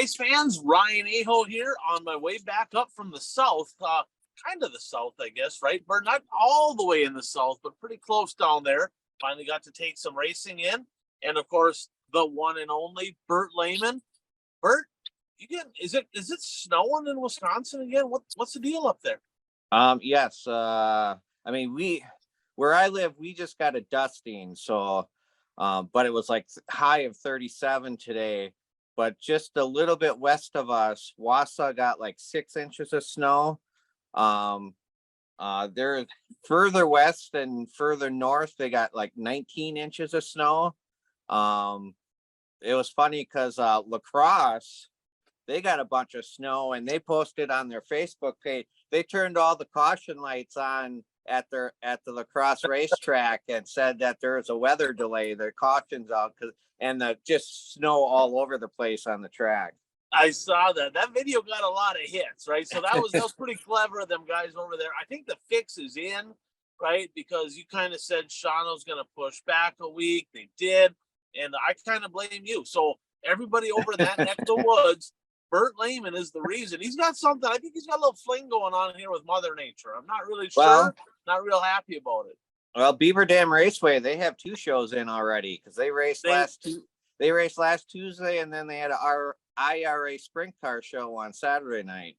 race fans, Ryan Aho here on my way back up from the south, kind of the south, I guess, right? But not all the way in the south, but pretty close down there. Finally got to take some racing in. And of course, the one and only Bert Lehman. Bert, is it snowing in Wisconsin again? What's the deal up there? Yes. I mean, where I live, we just got a dusting. So, but it was like high of 37 today. But just a little bit west of us, Wausau got like 6 inches of snow. They're further west and further north, they got like 19 inches of snow. It was funny because La Crosse, they got a bunch of snow, and they posted on their Facebook page. They turned all the caution lights on at the La Crosse racetrack and said that there's a weather delay. The caution's out and just snow all over the place on the track. I saw that. That video got a lot of hits, right? So that was pretty clever of them guys over there. I think the fix is in, right? Because you kind of said Shawano's going to push back a week. They did, and I kind of blame you. So everybody over in that neck of the woods, Bert Lehman is the reason. He's got something. I think he's got a little fling going on here with Mother Nature. I'm not really sure. Well, not real happy about it. Well, Beaver Dam Raceway, they have 2 shows in already because they raced last Tuesday, and then they had our IRA sprint car show on Saturday night.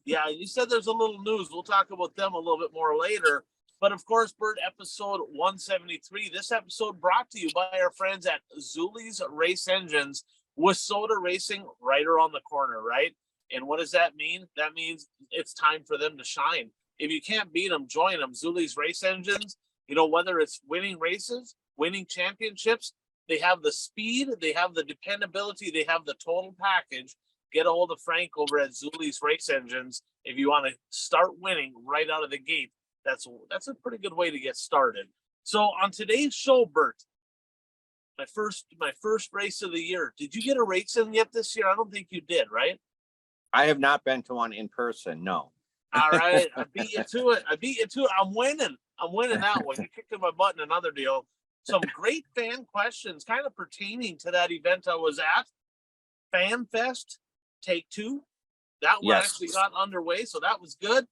Yeah, you said there's a little news. We'll talk about them a little bit more later. But of course, Bert, episode 173. This episode brought to you by our friends at Zeuli's Race Engines, with Soda Racing right around the corner, right? And what does that mean? That means it's time for them to shine. If you can't beat them, join them. Zeuli's Race Engines, whether it's winning races, winning championships, they have the speed, they have the dependability, they have the total package. Get a hold of Frank over at Zeuli's Race Engines if you want to start winning right out of the gate. That's a pretty good way to get started. So on today's show, Bert, my first race of the year. Did you get a race in yet this year? I don't think you did, right? I have not been to one in person. No. All right, I beat you to it. I'm winning that one. You kicked in my butt in another deal. Some great fan questions, kind of pertaining to that event I was at, Fan Fest Take 2. That one actually got underway, so that was good.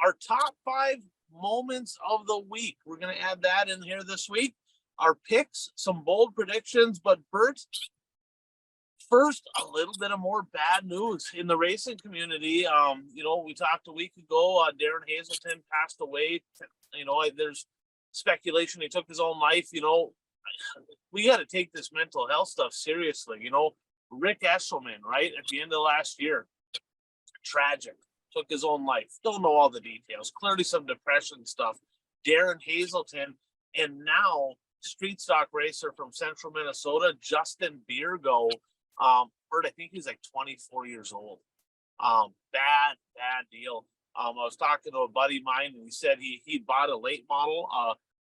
Our top 5 moments of the week. We're going to add that in here this week. Our picks, some bold predictions, but Bert, first, a little bit of more bad news in the racing community. We talked a week ago, Darren Hazelton passed away. There's speculation he took his own life. We got to take this mental health stuff seriously. Rick Esselman, right, at the end of last year, tragic, took his own life. Don't know all the details. Clearly some depression stuff. Darren Hazelton, and now street stock racer from central Minnesota, Justin Biergo. Bert, I think he's like 24 years old. Bad deal. I was talking to a buddy of mine, and he said he bought a late model,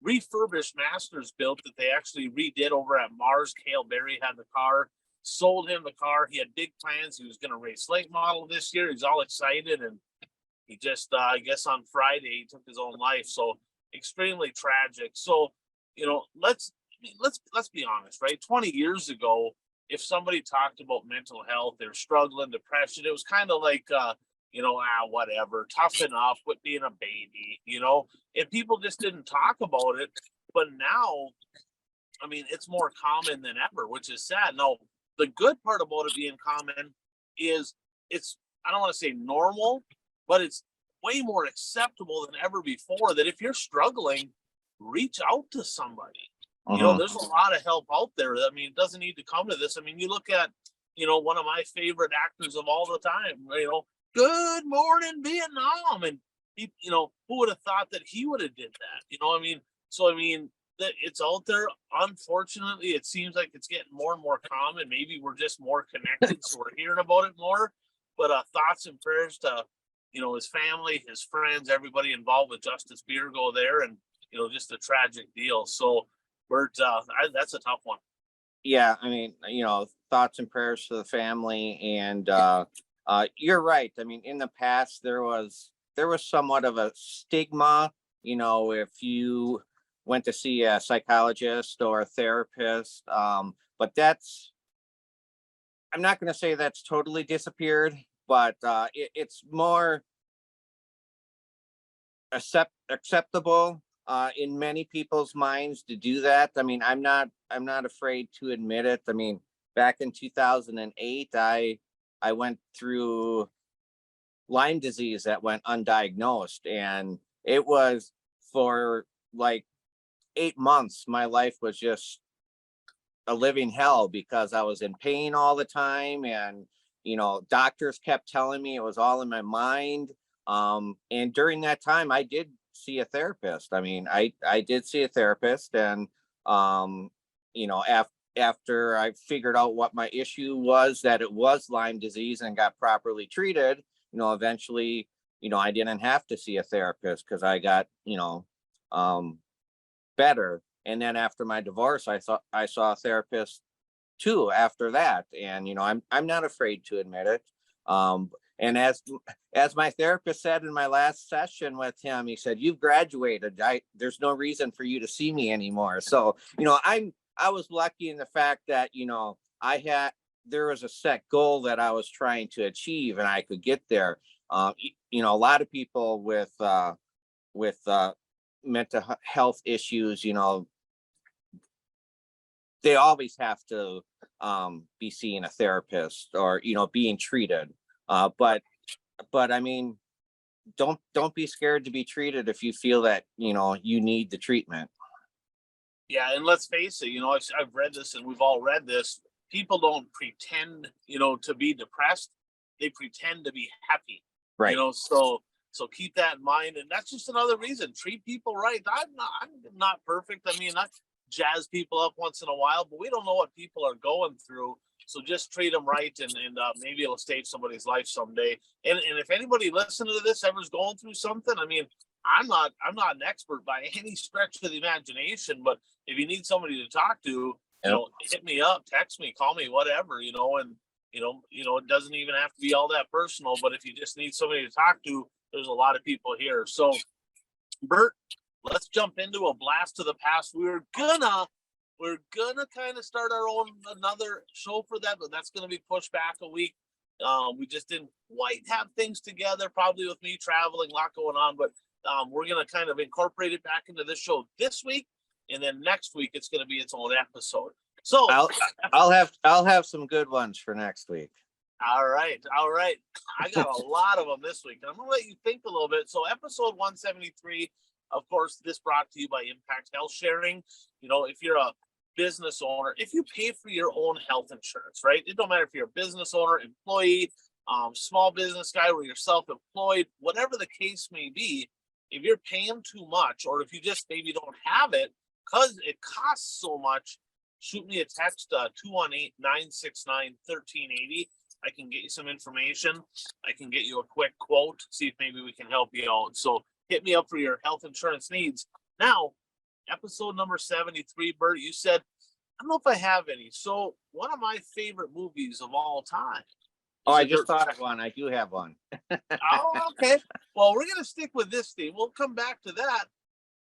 refurbished Masters built that they actually redid over at Mars. Cale Berry had the car, sold him the car. He had big plans. He was going to race late model this year. He's all excited, and he just, I guess on Friday, he took his own life. So extremely tragic. So, let's be honest, right? 20 years ago, if somebody talked about mental health, they're struggling, depression, it was kind of like, whatever, toughen up, quit being a baby, and people just didn't talk about it. But now, I mean, it's more common than ever, which is sad. Now, the good part about it being common is I don't want to say normal, but it's way more acceptable than ever before, that if you're struggling, reach out to somebody. There's a lot of help out there. I mean, it doesn't need to come to this. I mean, you look at, one of my favorite actors of all the time, Good Morning Vietnam. And, who would have thought that he would have did that? So, that it's out there. Unfortunately, it seems like it's getting more and more common. Maybe we're just more connected, so we're hearing about it more. But thoughts and prayers to, his family, his friends, everybody involved with Justice Biergo there, and, just a tragic deal. So, Bert, that's a tough one. Yeah, I mean, thoughts and prayers to the family, and you're right. I mean, in the past, there was somewhat of a stigma, if you went to see a psychologist or a therapist, but that's I'm not going to say that's totally disappeared, but it's more acceptable in many people's minds to do that. I mean, I'm not afraid to admit it. I mean, back in 2008, I went through Lyme disease that went undiagnosed, and it was for like 8 months. My life was just a living hell because I was in pain all the time, and doctors kept telling me it was all in my mind. And during that time, I did see a therapist. I mean, I did see a therapist, and after I figured out what my issue was, that it was Lyme disease, and got properly treated, eventually, I didn't have to see a therapist because I got, better. And then after my divorce, I saw a therapist too after that. And I'm not afraid to admit it. And as my therapist said in my last session with him, he said, "You've graduated. There's no reason for you to see me anymore." So I was lucky in the fact that there was a set goal that I was trying to achieve, and I could get there. A lot of people with mental health issues, they always have to be seeing a therapist, or being treated. But I mean, don't be scared to be treated if you feel that you need the treatment. Yeah, and let's face it, I've read this, and we've all read this. People don't pretend, to be depressed. They pretend to be happy. Right. So keep that in mind, and that's just another reason. Treat people right. I'm not perfect. I mean, I jazz people up once in a while, but we don't know what people are going through. So just treat them right, and maybe it'll save somebody's life someday. And if anybody listening to this ever's going through something, I mean, I'm not an expert by any stretch of the imagination, but if you need somebody to talk to, Yep. Hit me up, text me, call me, whatever, and it doesn't even have to be all that personal. But if you just need somebody to talk to, there's a lot of people here. So, Bert, let's jump into a blast to the past. We're gonna kind of start our own another show for that, but that's gonna be pushed back a week. We just didn't quite have things together, probably with me traveling, a lot going on, but we're gonna kind of incorporate it back into this show this week, and then next week it's gonna be its own episode. So I'll have some good ones for next week. All right. I got a lot of them this week, and I'm gonna let you think a little bit. So, episode 173, of course, this brought to you by Impact Health Sharing. If you're a business owner, if you pay for your own health insurance, right? It don't matter if you're a business owner, employee, small business guy, or you're self-employed, whatever the case may be. If you're paying too much, or if you just maybe don't have it because it costs so much, shoot me a text, 218-969-1380. I can get you some information. I can get you a quick quote, see if maybe we can help you out. So hit me up for your health insurance needs. Now, episode number 73, Bert, you said, I don't know if I have any. So one of my favorite movies of all time. Oh, I just thought of one. I do have one. Oh, okay. Well, we're going to stick with this theme. We'll come back to that.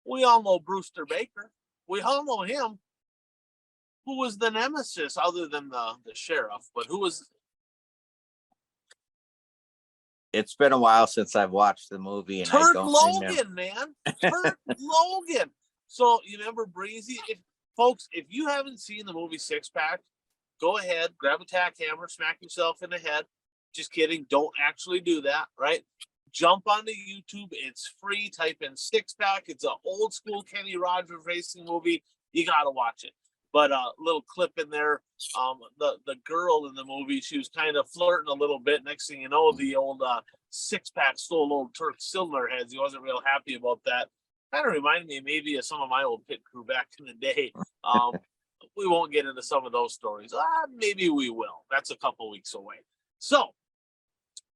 We all know Brewster Baker. We all know him. Who was the nemesis other than the sheriff? But who was... It's been a while since I've watched the movie, and Turd I don't Logan, remember. man. Turd Logan. So you remember Breezy? Folks, if you haven't seen the movie Six Pack, go ahead, grab a tack hammer, smack yourself in the head. Just kidding. Don't actually do that, right? Jump onto YouTube. It's free. Type in Six Pack. It's an old school Kenny Rogers racing movie. You got to watch it. But a little clip in there, the girl in the movie, she was kind of flirting a little bit. Next thing you know, the old Six Pack stole old Turk Silver heads. He wasn't real happy about that. Kind of reminded me maybe of some of my old pit crew back in the day. We won't get into some of those stories. Maybe we will. That's a couple weeks away. So,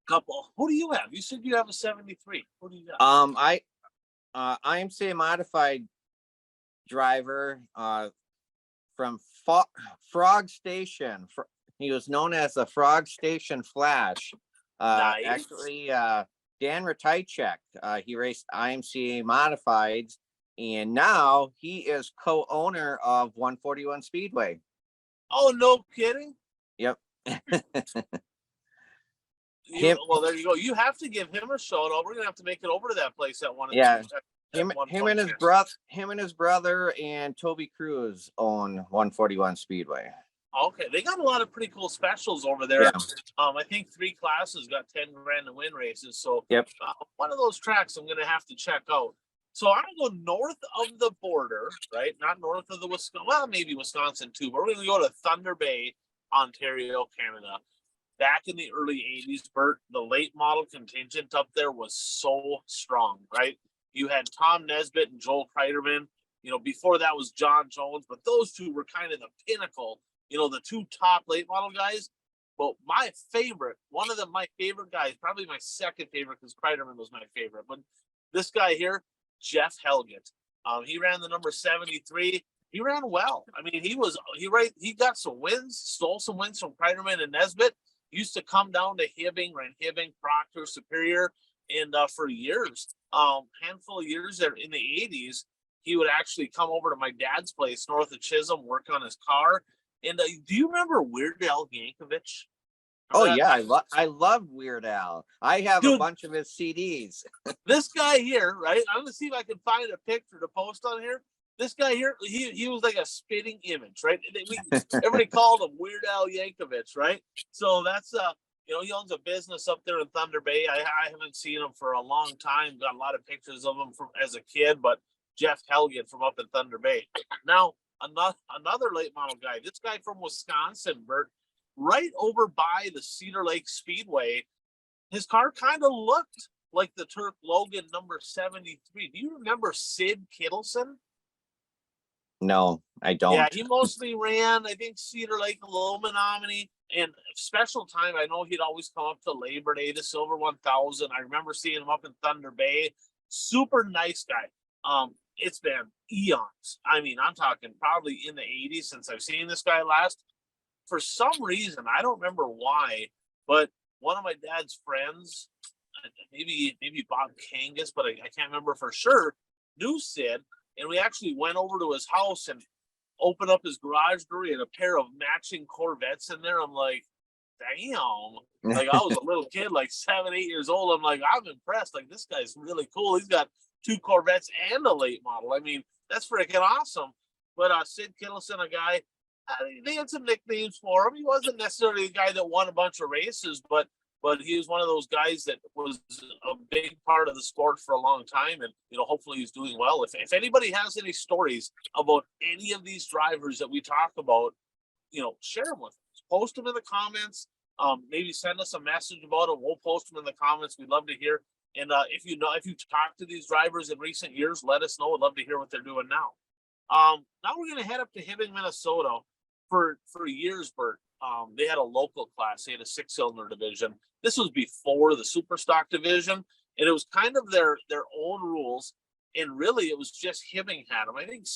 who do you have? You said you have a 73. Who do you got? IMCA modified driver, from Frog Station. He was known as the Frog Station Flash. Nice. Actually, Dan Ratajczak, he raced IMCA Modifieds, and now he is co-owner of 141 Speedway. Oh, no kidding? Yep. Well, there you go. You have to give him a shout out. We're gonna have to make it over to that place at one. Yeah. At one Him point and his brother and Toby Cruz own 141 Speedway. Okay, they got a lot of pretty cool specials over there. Yeah. I think 3 classes got 10 grand to win races. So Yep. One of those tracks I'm gonna have to check out. So I'm gonna go north of the border, right? Not north of the Wisconsin. Well, maybe Wisconsin too, but we're gonna go to Thunder Bay, Ontario, Canada. Back in the early 80s, Bert, the late model contingent up there was so strong, right? You had Tom Nesbitt and Joel Kreiderman. Before that was John Jones, but those two were kind of the pinnacle, the 2 top late model guys. But my favorite, my favorite guys, probably my second favorite because Kreiderman was my favorite. But this guy here, Jeff Helgett, he ran the number 73. He ran well. I mean, he got some wins, stole some wins from Kreiderman and Nesbitt. Used to come down to Hibbing, ran Hibbing, Proctor, Superior, and for years, handful of years there in the 80s, he would actually come over to my dad's place north of Chisholm, work on his car. And do you remember Weird Al Yankovic? Oh yeah, I love Weird Al. I have a bunch of his CDs. This guy here, right? I'm gonna see if I can find a picture to post on here. This guy here, he was like a spitting image, right? Everybody called him Weird Al Yankovic, right? So that's he owns a business up there in Thunder Bay. I haven't seen him for a long time. Got a lot of pictures of him from as a kid, but Jeff Helgett from up in Thunder Bay. Now another late model guy. This guy from Wisconsin, Bert, right over by the Cedar Lake Speedway. His car kind of looked like the Turk Logan number 73. Do you remember Sid Kittleson? No, I don't. Yeah, he mostly ran, I think, Cedar Lake, a little Menominee, and special time. I know he'd always come up to Labor Day, the Silver 1000. I remember seeing him up in Thunder Bay. Super nice guy. It's been eons. I mean, I'm talking probably in the 80s since I've seen this guy last. For some reason, I don't remember why, but one of my dad's friends, maybe Bob Kangas, but I can't remember for sure, knew Sid. And we actually went over to his house and opened up his garage door. He had a pair of matching Corvettes in there. I'm like, damn. Like, I was a little kid, like 7, 8 years old. I'm like, I'm impressed. Like, this guy's really cool. He's got 2 Corvettes and a late model. I mean, that's freaking awesome. But Sid Kittleson, a guy, they had some nicknames for him. He wasn't necessarily the guy that won a bunch of races, but he was one of those guys that was a big part of the sport for a long time. And, hopefully he's doing well. If anybody has any stories about any of these drivers that we talk about, share them with us. Post them in the comments. Maybe send us a message about it. We'll post them in the comments. We'd love to hear. And if you talked to these drivers in recent years, let us know. We'd love to hear what they're doing now. Now we're going to head up to Hibbing, Minnesota. For years, Bert, they had a local class. They had a 6-cylinder division. This was before the super stock division, and it was kind of their own rules. And really, it was just Hibbing had them. I think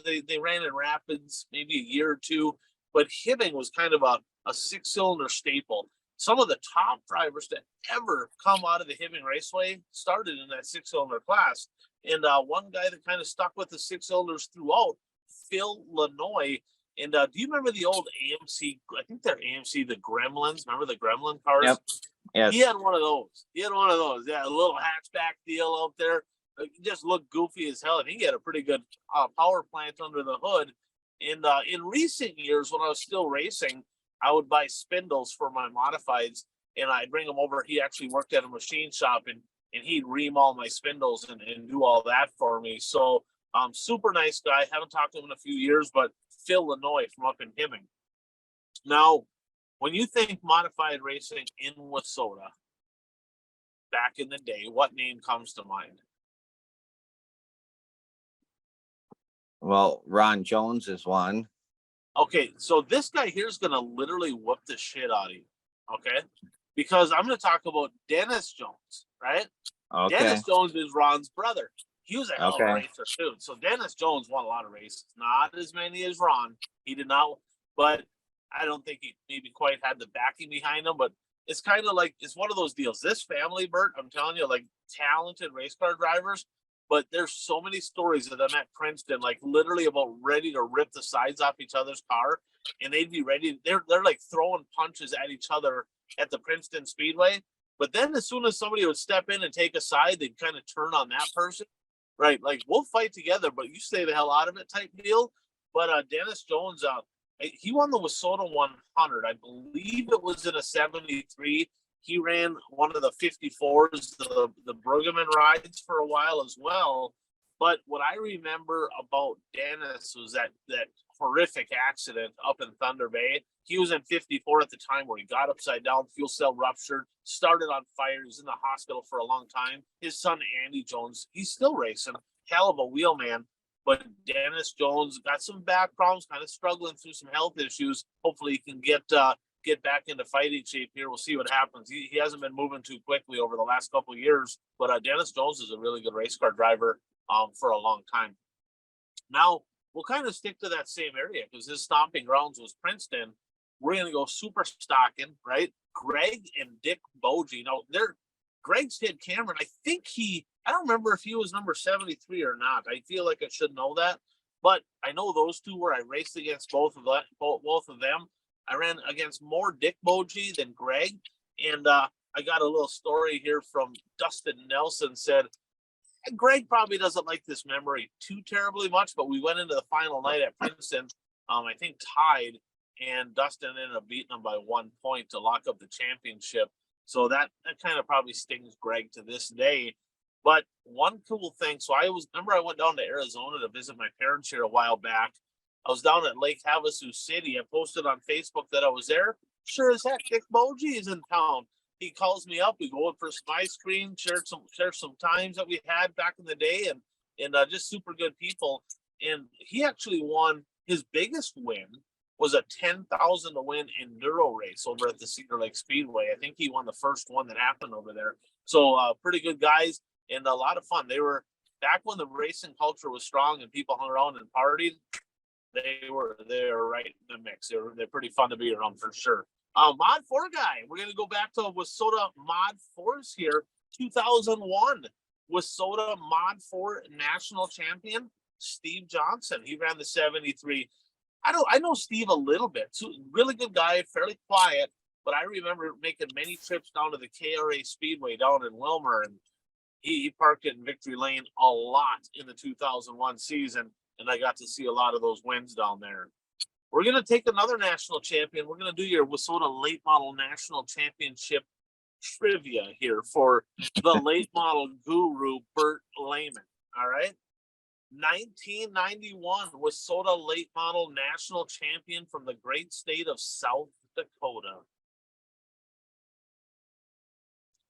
they ran in Rapids maybe a year or two, but Hibbing was kind of a 6-cylinder staple. Some of the top drivers to ever come out of the Hibbing Raceway started in that 6-cylinder class. And one guy that kind of stuck with the 6-cylinders throughout, Phil Lanoy. And do you remember the old AMC? I think they're AMC, the Gremlins. Remember the Gremlin cars? Yep. Yes. He had one of those. Yeah, a little hatchback deal out there. It just looked goofy as hell. I think he had a pretty good power plant under the hood. And in recent years, when I was still racing, I would buy spindles for my modifieds, and I'd bring them over. He actually worked at a machine shop, and he'd ream all my spindles and do all that for me. So super nice guy. Haven't talked to him in a few years, but Phil Lanoy from up in Hibbing. Now, when you think modified racing in Wissota, back in the day, what name comes to mind? Well, Ron Jones is one. Okay, so this guy here is going to literally whoop the shit out of you, okay? Because I'm going to talk about Dennis Jones, right? Okay. Dennis Jones is Ron's brother. He was a hell of a Okay. racer too. So Dennis Jones won a lot of races, not as many as Ron. He did not, but I don't think he maybe quite had the backing behind him. But it's kind of like, it's one of those deals. This family, Bert, I'm telling you, like talented race car drivers, but there's so many stories of them at Princeton, like literally about ready to rip the sides off each other's car. and they'd be ready. They're like throwing punches at each other at the Princeton Speedway. But then as soon as somebody would step in and take a side, they'd kind of turn on that person, right? Like, we'll fight together, but you stay the hell out of it type deal. But Dennis Jones, he won the Wissota 100. I believe it was in a 73. He ran one of the 54s, the Brueggemann rides for a while as well. But what I remember about Dennis was that horrific accident up in Thunder Bay. He was in 54 at the time where he got upside down, fuel cell ruptured, started on fire. He was in the hospital for a long time. His son, Andy Jones, he's still racing. Hell of a wheelman. But Dennis Jones got some back problems, kind of struggling through some health issues. Hopefully he can get back into fighting shape here. We'll see what happens. He hasn't been moving too quickly over the last couple of years. But Dennis Jones is a really good race car driver for a long time. Now, we'll kind of stick to that same area because his stomping grounds was Princeton. We're going to go super stocking, right? Greg and Dick Bogie. Now, Greg's kid Cameron, I don't remember if he was number 73 or not. I feel like I should know that. But I know those two where I raced against both of them. I ran against more Dick Bogie than Greg. And I got a little story here from Dustin Nelson said, Greg probably doesn't like this memory too terribly much, but we went into the final night at Princeton, I think tied, and Dustin ended up beating him by 1 point to lock up the championship. So that kind of probably stings Greg to this day. But one cool thing, so I went down to Arizona to visit my parents here a while back. I was down at Lake Havasu City. I posted on Facebook that I was there. Sure as heck, Dick Bogie is in town. He calls me up. We go in for some ice cream, share some times that we had back in the day, and just super good people. And he actually won his biggest win was a 10,000 to win enduro race over at the Cedar Lake Speedway. I think he won the first one that happened over there. So pretty good guys and a lot of fun. They were back when the racing culture was strong and people hung around and partied. They were right in the mix. They're pretty fun to be around for sure. Mod 4 guy. We're going to go back to Wissota Mod 4s here. 2001 Wissota Mod 4 national champion, Steve Johnson. He ran the 73. I know Steve a little bit. So really good guy, fairly quiet, but I remember making many trips down to the KRA Speedway down in Wilmer, and he parked it in Victory Lane a lot in the 2001 season, and I got to see a lot of those wins down there. We're going to take another national champion. We're going to do your Wissota Late Model National Championship trivia here for the late model guru, Bert Lehman. All right. 1991 Wissota Late Model National Champion from the great state of South Dakota.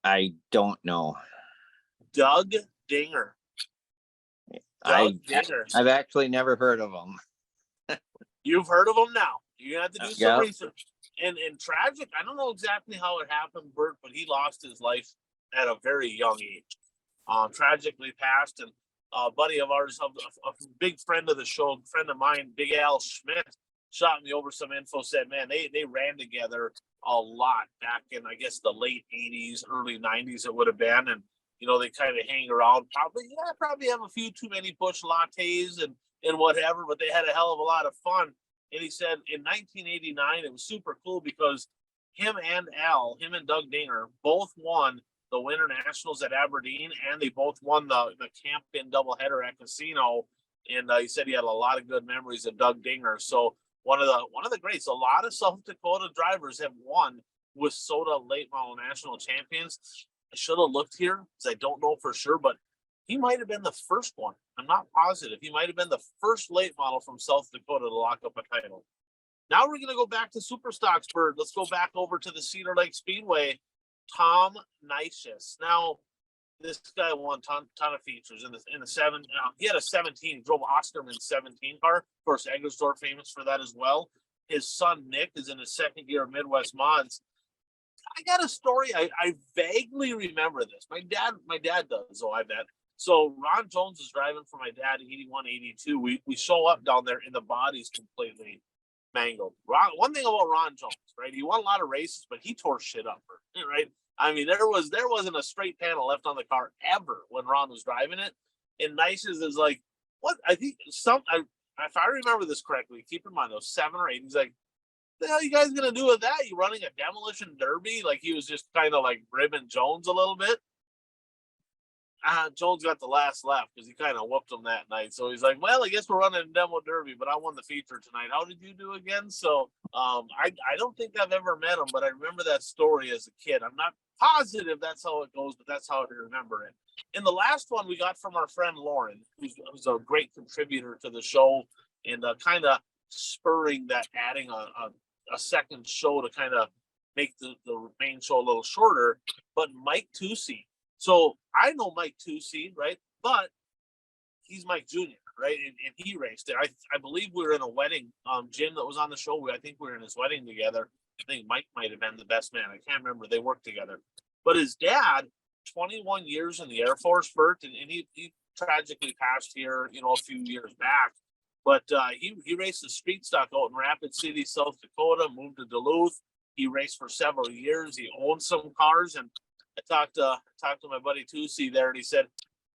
I don't know. Doug Dinger. I've actually never heard of him. You've heard of him now. You're going to have to do some Yep. research. And tragic, I don't know exactly how it happened, Bert, but he lost his life at a very young age. Tragically passed. And a buddy of ours, a big friend of the show, friend of mine, Big Al Schmidt, shot me over some info, said, man, they ran together a lot back in, I guess, the late 80s, early 90s it would have been. And, you know, they kind of hang around. Probably have a few too many bush lattes and whatever, but they had a hell of a lot of fun. And he said in 1989, it was super cool because him and Doug Dinger both won the Winter Nationals at Aberdeen, and they both won the Camp-In doubleheader at Casino. And he said he had a lot of good memories of Doug Dinger. So one of the greats. A lot of South Dakota drivers have won Wissota Late Model National Champions. I should have looked here because I don't know for sure, but he might have been the first one. I'm not positive. He might have been the first late model from South Dakota to lock up a title. Now we're going to go back to Superstocks, Bird. Let's go back over to the Cedar Lake Speedway. Tom Neisches. Now, this guy won ton of features in the 7. He had a 17. He drove Osterman's 17 car. Of course, Eggersdorf famous for that as well. His son Nick is in his second year of Midwest Mods. I got a story. I vaguely remember this. My dad does, so I bet. So Ron Jones is driving for my dad, 81, 82. We show up down there and the body's completely mangled. One thing about Ron Jones, right? He won a lot of races, but he tore shit up, right? I mean, there wasn't a straight panel left on the car ever when Ron was driving it. And Neisches is like, what? I think if I remember this correctly, keep in mind, those 7 or 8, he's like, the hell you guys gonna do with that? You running a demolition derby? Like he was just kind of like ribbing Jones a little bit. Jones got the last laugh because he kind of whooped him that night. So he's like, well, I guess we're running a demo derby, but I won the feature tonight. How did you do again? So I don't think I've ever met him, but I remember that story as a kid. I'm not positive that's how it goes, but that's how I remember it. And the last one we got from our friend Lauren, who's a great contributor to the show and kind of spurring that, adding a second show to kind of make the main show a little shorter. But Mike Tucci. So I know Mike Tucci, right? But he's Mike Jr., right? And he raced it. I believe we were in a wedding. Jim that was on the show, I think we were in his wedding together. I think Mike might have been the best man. I can't remember. They worked together. But his dad, 21 years in the Air Force, Bert, and he tragically passed here, a few years back. But he raced the street stock out in Rapid City, South Dakota, moved to Duluth. He raced for several years. He owned some cars, and I talked to my buddy Tucci there, and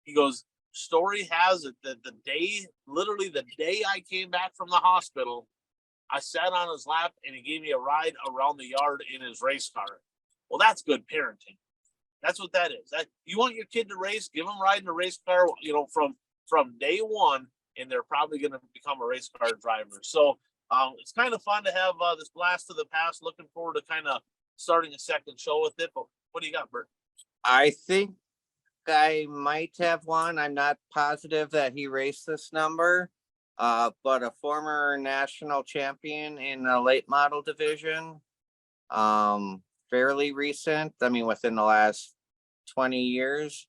he goes, story has it that literally the day I came back from the hospital, I sat on his lap and he gave me a ride around the yard in his race car. Well, that's good parenting. That's what that is. You want your kid to race, give him a ride in a race car, from day one, and they're probably going to become a race car driver. So it's kind of fun to have this blast of the past. Looking forward to kind of starting a second show with it. But what do you got, Bert? I think I might have one. I'm not positive that he raced this number, but a former national champion in the late model division, fairly recent. I mean, within the last 20 years.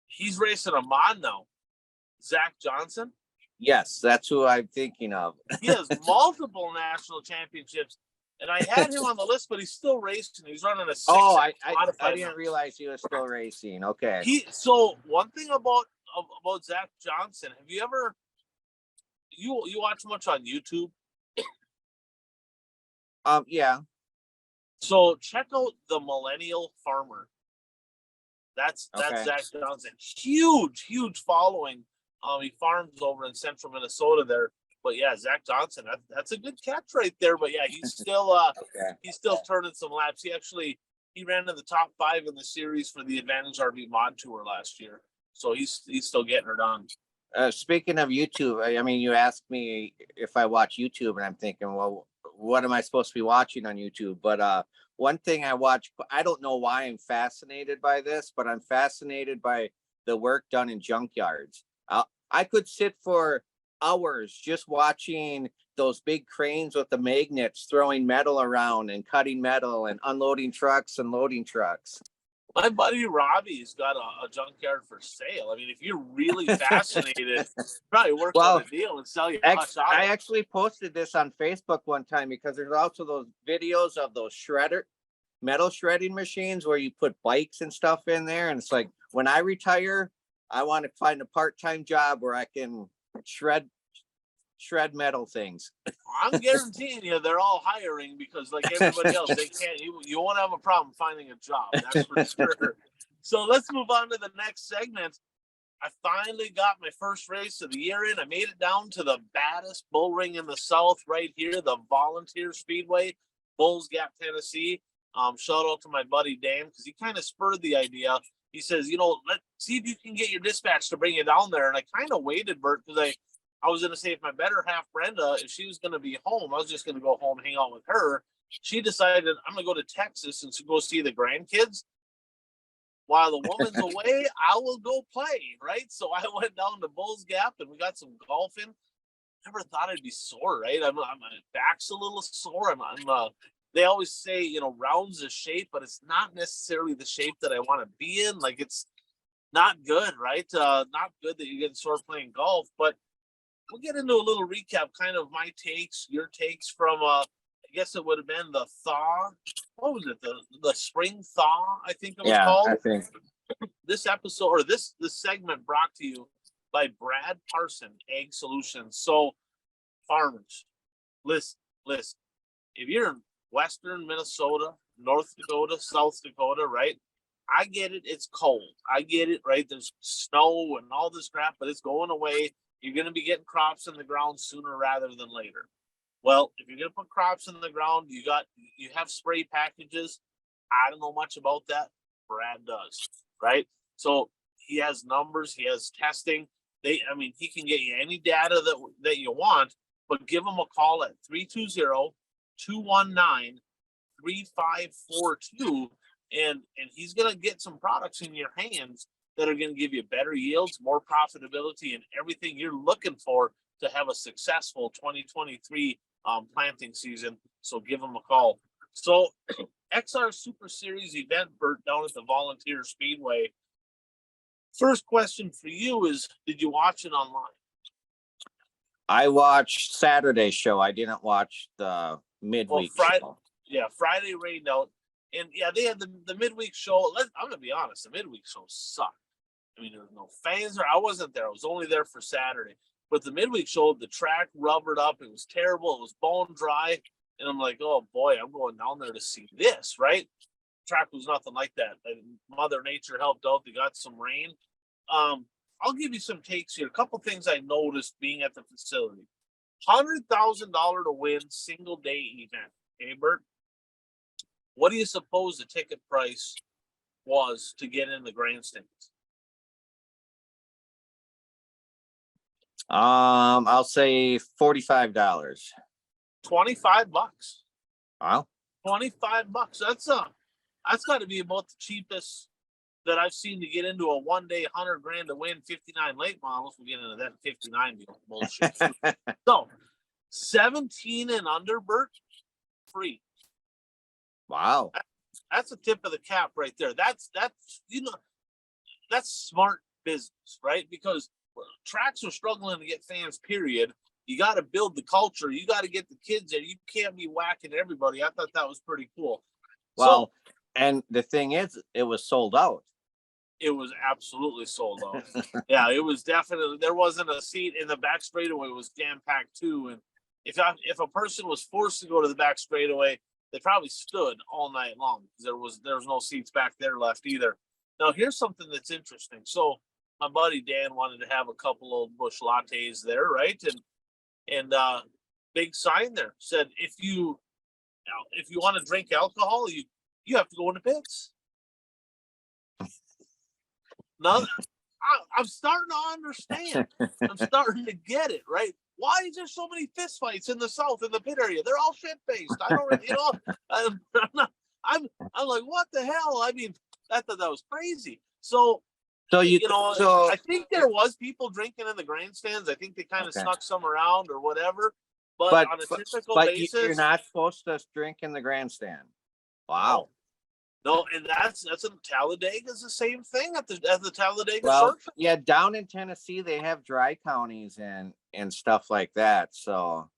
He's racing a mod now. Zach Johnson? Yes, that's who I'm thinking of. He has multiple national championships. And I had him on the list, but he's still racing. He's running a 6. Oh, I didn't realize he was still racing. Okay. So one thing about Zach Johnson, have you ever you watch much on YouTube? Yeah. So check out the Millennial Farmer. That's okay. Zach Johnson. Huge following. He farms over in central Minnesota there. But yeah, Zach Johnson, that's a good catch right there. But yeah, he's still he's still turning some laps. He ran in the top 5 in the series for the Advantage RV Mod Tour last year. So he's still getting her done. Speaking of YouTube, I mean, you asked me if I watch YouTube, and I'm thinking, well, what am I supposed to be watching on YouTube? But one thing I watch, I don't know why I'm fascinated by this, but I'm fascinated by the work done in junkyards. I could sit for hours just watching those big cranes with the magnets throwing metal around and cutting metal and unloading trucks and loading trucks. My buddy Robbie's got a junkyard for sale. I mean, if you're really fascinated, probably work out a deal and sell you. I actually posted this on Facebook one time because there's also those videos of those metal shredding machines where you put bikes and stuff in there. And it's like, when I retire, I want to find a part-time job where I can shred metal things. I'm guaranteeing you they're all hiring because like everybody else, they can't, you won't have a problem finding a job. That's for sure. So let's move on to the next segment. I finally got my first race of the year in. I made it down to the baddest bull ring in the South right here, the Volunteer Speedway, Bulls Gap, Tennessee. Shout out to my buddy Dan because he kind of spurred the idea. He says, let's see if you can get your dispatch to bring you down there. And I kind of waited, Bert, because I was going to say if my better half, Brenda, if she was going to be home, I was just going to go home and hang out with her. She decided I'm going to go to Texas and go see the grandkids. While the woman's away, I will go play, right? So I went down to Bulls Gap and we got some golfing. Never thought I'd be sore, right? My back's a little sore. They always say, round's a shape, but it's not necessarily the shape that I want to be in. Like, it's not good, right? Not good that you're getting sore playing golf, but we'll get into a little recap, kind of my takes, your takes from, I guess it would have been the thaw. What was it? The spring thaw, I think it was called. I think. This episode, or this segment brought to you by Brad Parson, Ag Solutions. So, farmers, listen. If you're in Western Minnesota, North Dakota, South Dakota, right? I get it. It's cold. I get it, right? There's snow and all this crap, but it's going away. you're going to be getting crops in the ground sooner rather than later. Well, if you're going to put crops in the ground, you have spray packages. I don't know much about that. Brad does, right? So he has numbers, he has testing. He can get you any data that you want, but give him a call at 320-219-3542, and he's going to get some products in your hands that are going to give you better yields, more profitability, and everything you're looking for to have a successful 2023 planting season. So give him a call. So XR Super Series event, Bert, down at the Volunteer Speedway. First question for you is, did you watch it online? I watched Saturday's show. I didn't watch the midweek show. Yeah, Friday rained out. And yeah, they had the midweek show. I'm going to be honest, the midweek show sucked. I mean, there was no fans there. I wasn't there. I was only there for Saturday. But the midweek show, the track rubbered up. It was terrible. It was bone dry. And I'm like, oh boy, I'm going down there to see this, right? Track was nothing like that. Mother Nature helped out. They got some rain. I'll give you some takes here. A couple things I noticed being at the facility. $100,000 to win, single day event. Okay, Bert? What do you suppose the ticket price was to get in the grandstands? I'll say $45. $25. Wow. $25. That's got to be about the cheapest that I've seen to get into a 1 day $100,000 to win 59 late models. We'll get into that 59 deal bullshit. So 17 and under, Bert, free. Wow. That's a tip of the cap right there. That's smart business, right? Because tracks are struggling to get fans, period. You got to build the culture. You got to get the kids there. You can't be whacking everybody. I thought that was pretty cool. Well, and the thing is, it was sold out. It was absolutely sold out. Yeah, it was definitely. There wasn't a seat in the back straightaway. It was jam-packed too. And if a person was forced to go to the back straightaway, they probably stood all night long because there was no seats back there left either. Now, here's something that's interesting. So my buddy Dan wanted to have a couple of bush lattes there, right? And big sign there said, if you want to drink alcohol, you have to go in the pits. Now, I'm starting to understand. I'm starting to get it, right? Why is there so many fist fights in the South in the pit area? They're all shit faced. I don't, I'm like, what the hell? I mean, I thought that was crazy. So I think there was people drinking in the grandstands. I think they kind of snuck some around or whatever. But on a typical basis, you're not supposed to drink in the grandstand. Wow. No, and that's in Talladega is the same thing at the Talladega. Well, yeah, down in Tennessee they have dry counties and stuff like that. So,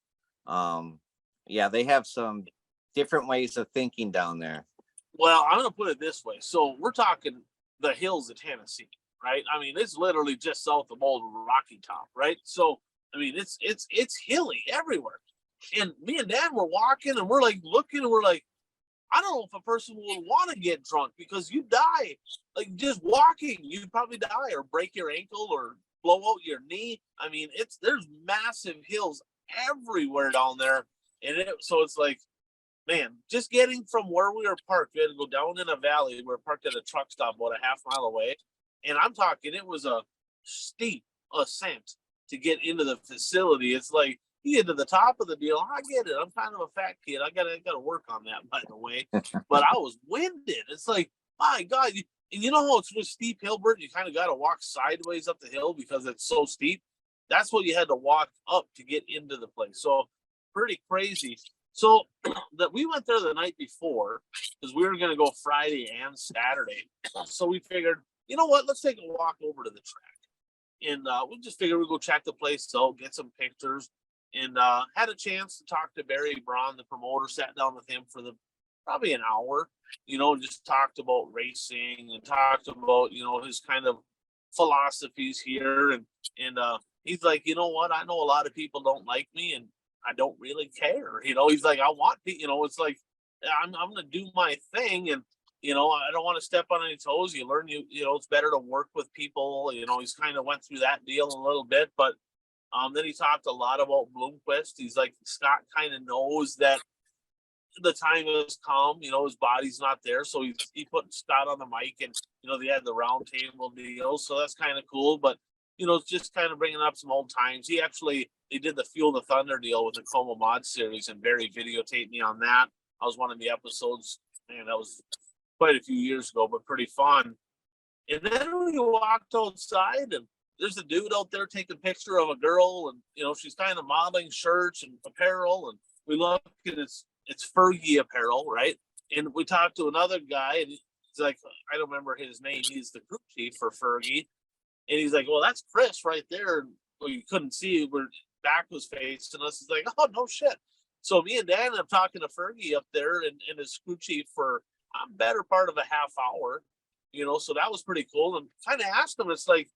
yeah, they have some different ways of thinking down there. Well, I'm gonna put it this way. So we're talking the hills of Tennessee, right? I mean, it's literally just south of Old Rocky Top, right? So, I mean, it's hilly everywhere. And me and Dad were walking, and we're like looking, and we're like, I don't know if a person will want to get drunk because you die. Like just walking, you'd probably die or break your ankle or blow out your knee. I mean, there's massive hills everywhere down there. And so it's like, man, just getting from where we were parked, we had to go down in a valley. We were parked at a truck stop about a half mile away. And I'm talking, it was a steep ascent to get into the facility. It's like, you get to the top of the deal. I get it. I'm kind of a fat kid. I gotta work on that, by the way. But I was winded. It's like, my God. And you know how it's with steep hill, Bert? You kind of got to walk sideways up the hill because it's so steep. That's what you had to walk up to get into the place. So pretty crazy. So that we went there the night before because we were going to go Friday and Saturday. So we figured, you know what? Let's take a walk over to the track. And we just figured we'd go check the place out, get some pictures. And had a chance to talk to Barry Braun, the promoter, sat down with him for probably an hour, just talked about racing and talked about, his kind of philosophies here. And he's like, you know what? I know a lot of people don't like me and I don't really care. He's like, I want, it's like, I'm going to do my thing. And, I don't want to step on any toes. You learn, it's better to work with people. He's kind of went through that deal a little bit, but Then he talked a lot about Bloomquist. He's like, Scott kind of knows that the time has come. His body's not there, so he put Scott on the mic, and they had the round table deal, so that's kind of cool. But just kind of bringing up some old times. They did the Fuel the Thunder deal with the Como Mod series, and Barry videotaped me on that. I was one of the episodes, and that was quite a few years ago, but pretty fun. And then we walked outside, and there's a dude out there taking a picture of a girl, and she's kind of modeling shirts and apparel, and we look, and it's Fergie apparel, right? And we talked to another guy, and he's like, I don't remember his name. He's the group chief for Fergie, and he's like, well, that's Chris right there. Well, you couldn't see where back was facing us. It's like, oh, no shit. So me and Dan, I'm talking to Fergie up there and his crew chief for a better part of a half hour, so that was pretty cool. And kind of asked him, it's like,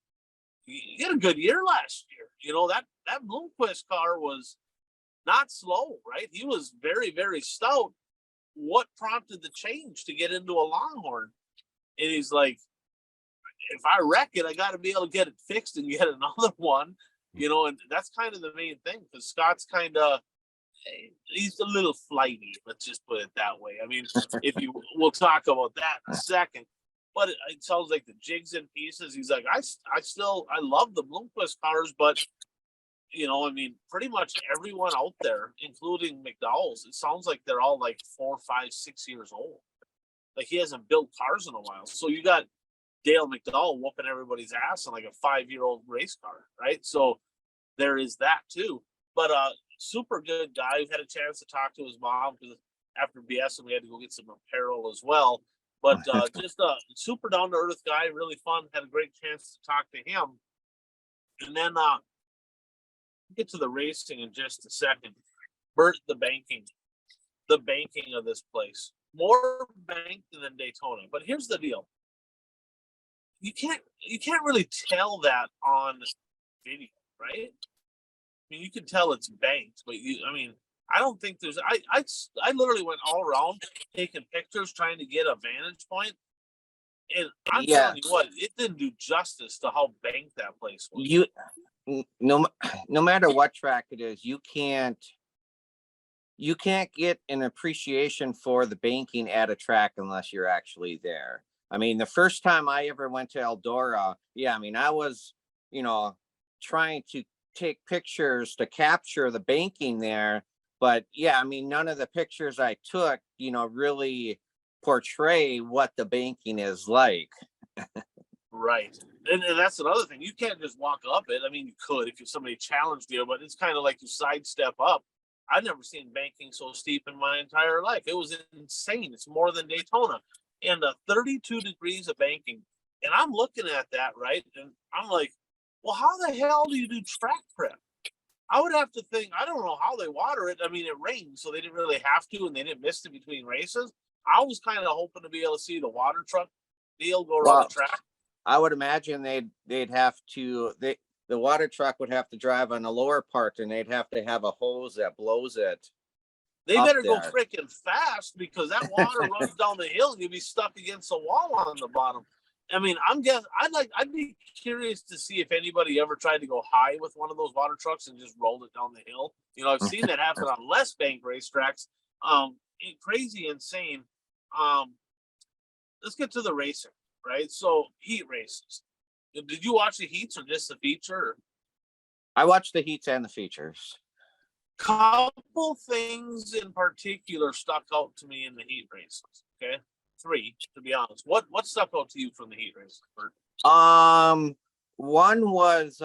you had a good year last year. That Bloomquist car was not slow, right? He was very, very stout. What prompted the change to get into a Longhorn? And he's like, if I wreck it, I got to be able to get it fixed and get another one, and that's kind of the main thing, because Scott's kind of, he's a little flighty. Let's just put it that way. I mean, we'll talk about that in a second, but it sounds like the jig's in pieces. He's like, I love the Bloomquist cars, but I mean, pretty much everyone out there, including McDowell's, it sounds like they're all like 4, 5, 6 years old. Like, he hasn't built cars in a while. So you got Dale McDowell whooping everybody's ass on like a 5-year-old race car, right? So there is that too. But super good guy. We've had a chance to talk to his mom, because after BS, we had to go get some apparel as well. But just a super down to earth guy, really fun. Had a great chance to talk to him. And then get to the racing in just a second. Bert, the banking of this place, more banked than Daytona. But here's the deal: you can't really tell that on video, right? I mean, you can tell it's banked, but I don't think there's. I literally went all around taking pictures, trying to get a vantage point, and I'm telling you what, it didn't do justice to how banked that place was. No matter what track it is, you can't get an appreciation for the banking at a track unless you're actually there. I mean, the first time I ever went to Eldora, I was, trying to take pictures to capture the banking there. But none of the pictures I took, really portray what the banking is like. Right. And that's another thing. You can't just walk up it. I mean, you could if somebody challenged you, but it's kind of like you sidestep up. I've never seen banking so steep in my entire life. It was insane. It's more than Daytona. And 32 degrees of banking. And I'm looking at that, right? And I'm like, well, how the hell do you do track prep? I would have to think, I don't know how they water it. I mean, it rained, so they didn't really have to, and they didn't miss it between races. I was kind of hoping to be able to see the water truck deal go around the track. I would imagine they'd have to, the water truck would have to drive on the lower part, and they'd have to have a hose that blows it. They better go freaking fast, because that water runs down the hill and you'll be stuck against the wall on the bottom. I mean, I'd be curious to see if anybody ever tried to go high with one of those water trucks and just rolled it down the hill. I've seen that happen on less banked racetracks. Crazy, insane. Let's get to the racing, right? So, heat races. Did you watch the heats or just the feature? I watched the heats and the features. Couple things in particular stuck out to me in the heat races. Okay, 3 to be honest. What stuck out to you from the heat races, Bert? One was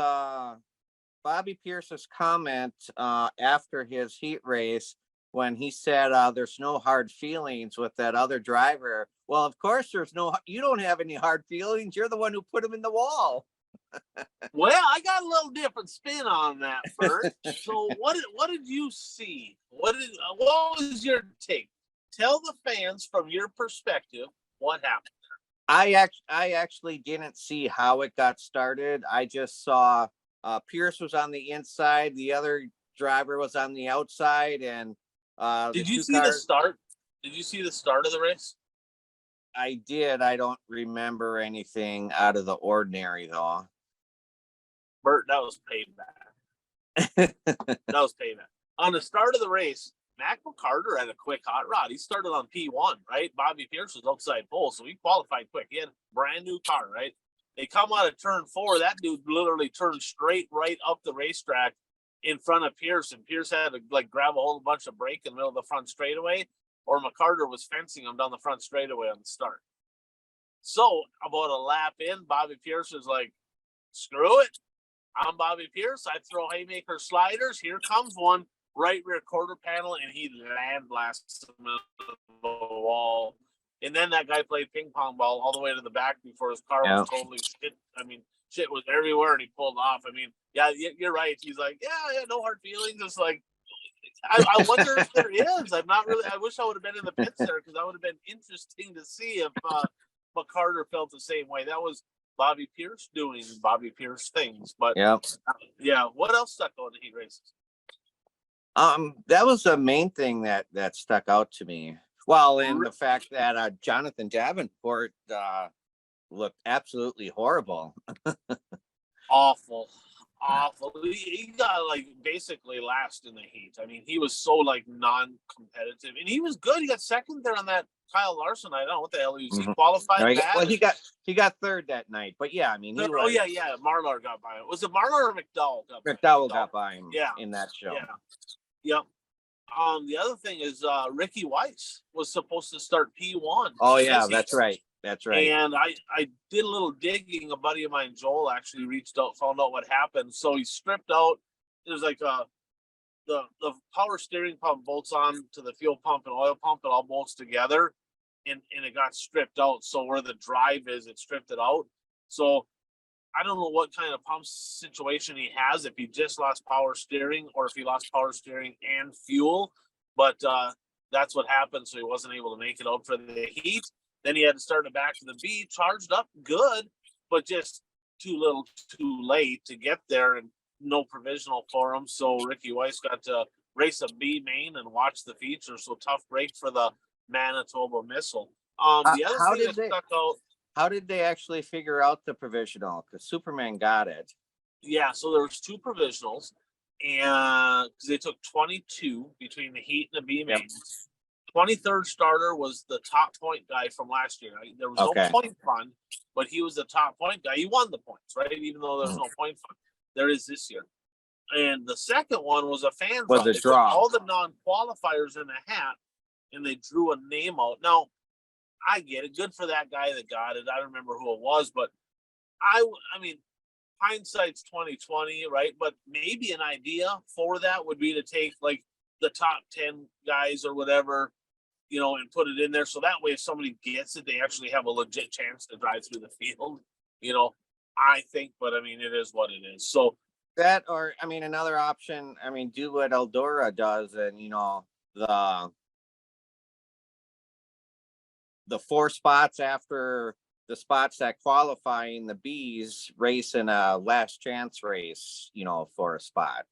Bobby Pierce's comment after his heat race, when he said there's no hard feelings with that other driver. Well, of course you don't have any hard feelings. You're the one who put him in the wall. Well, I got a little different spin on that, Bert. So what did you see? What was your take? Tell the fans from your perspective what happened. I actually didn't see how it got started. I just saw Pierce was on the inside, the other driver was on the outside, and did you see the start? Did you see the start of the race? I did. I don't remember anything out of the ordinary, though. Bert, that was payback. That was payback. On the start of the race, Mac McCarter had a quick hot rod. He started on P1, right? Bobby Pierce was outside pole, so he qualified quick. He had a brand new car, right? They come out of turn 4. That dude literally turned straight right up the racetrack in front of Pierce, and Pierce had to like grab a whole bunch of brake in the middle of the front straightaway, or McCarter was fencing him down the front straightaway on the start. So about a lap in, Bobby Pierce was like, screw it. I'm Bobby Pierce. I throw haymaker sliders. Here comes one, right rear quarter panel, and he land blasts him into the wall. And then that guy played ping pong ball all the way to the back before his car was totally shit. I mean, shit was everywhere, and he pulled off. I mean, yeah, you're right. He's like, yeah, no hard feelings. It's like, I wonder if there is. I'm not really. I wish I would have been in the pits there, because that would have been interesting to see if McCarter felt the same way. That was Bobby Pierce doing Bobby Pierce things. But yeah, what else stuck on the heat races? That was the main thing that stuck out to me. Well, and the fact that Jonathan Davenport looked absolutely horrible. Awful. He got like basically last in the heat. I mean, he was so like non-competitive, and he was good. He got second there on that Kyle Larson. I don't know what the hell he was. He qualified. Well, he got third that night, but yeah, I mean, he was, yeah. Marlar got by him. Was it Marlar or McDowell? McDowell got by him. Yeah, in that show. Yeah. The other thing is Ricky Weiss was supposed to start P1. Oh yeah, that's right. That's right. And I did a little digging. A buddy of mine, Joel, actually reached out, found out what happened. So he stripped out. There's like the power steering pump bolts on to the fuel pump and oil pump. It all bolts together, and it got stripped out. So where the drive is, it stripped it out. So I don't know what kind of pump situation he has, if he just lost power steering or if he lost power steering and fuel, but that's what happened. So he wasn't able to make it out for the heat. Then he had to start it back to the B, charged up good, but just too little too late to get there, and no provisional for him. So Ricky Weiss got to race a B main and watch the feature. So tough break for the Manitoba Missile. The other thing that stuck out. How did they actually figure out the provisional? Because Superman got it. Yeah, so there was 2 provisionals, and because they took 22 between the heat and the B mains. 23rd starter was the top point guy from last year. Right? There was no point fund, but he was the top point guy. He won the points, right? Even though there's no point fund, there is this year. And the second one was a fan draw. Was a draw. All the non-qualifiers in a hat, and they drew a name out. Now, I get it. Good for that guy that got it. I don't remember who it was, but I mean, hindsight's 2020, right? But maybe an idea for that would be to take like the top 10 guys or whatever, and put it in there. So that way, if somebody gets it, they actually have a legit chance to drive through the field, I think, but I mean, it is what it is. So that, or, I mean, another option, I mean, do what Eldora does, and, the 4 spots after the spots that qualify in the B's race in a last chance race, for a spot,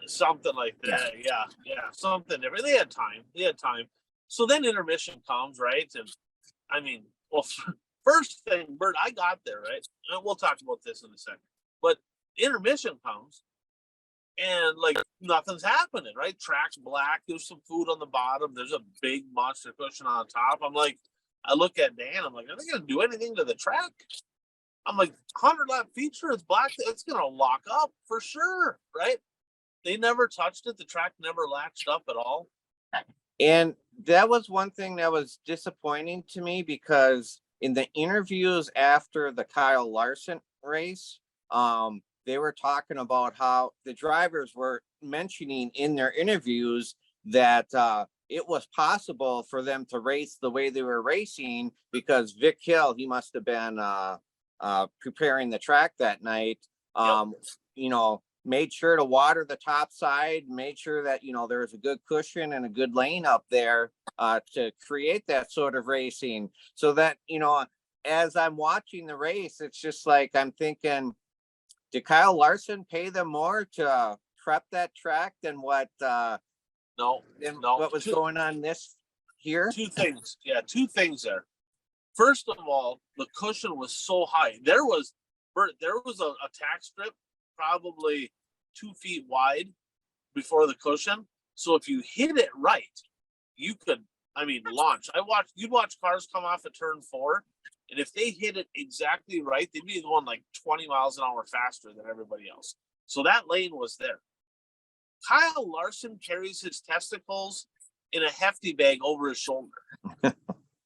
something like that. Yeah. Something different. They had time. So then intermission comes, right? And I mean, well, first thing, Bert, I got there, right? And we'll talk about this in a second, but intermission comes and like nothing's happening, right? Track's black. There's some food on the bottom. There's a big monster cushion on top. I'm like, I look at Dan, I'm like, are they going to do anything to the track? I'm like, 100 lap feature, it's black. It's going to lock up for sure, right? They never touched it. The track never latched up at all. And that was one thing that was disappointing to me, because in the interviews after the Kyle Larson race, they were talking about how the drivers were mentioning in their interviews that it was possible for them to race the way they were racing, because Vic Hill, he must have been preparing the track that night, made sure to water the top side, made sure that, there was a good cushion and a good lane up there to create that sort of racing. So that, as I'm watching the race, it's just like, I'm thinking, did Kyle Larson pay them more to prep that track than what No. What was going on this here? 2 things. Yeah, 2 things there. First of all, the cushion was so high. There was a tack strip probably 2 feet wide before the cushion. So if you hit it right, you could, launch. You'd watch cars come off at turn 4, and if they hit it exactly right, they'd be going like 20 miles an hour faster than everybody else. So that lane was there. Kyle Larson carries his testicles in a hefty bag over his shoulder. All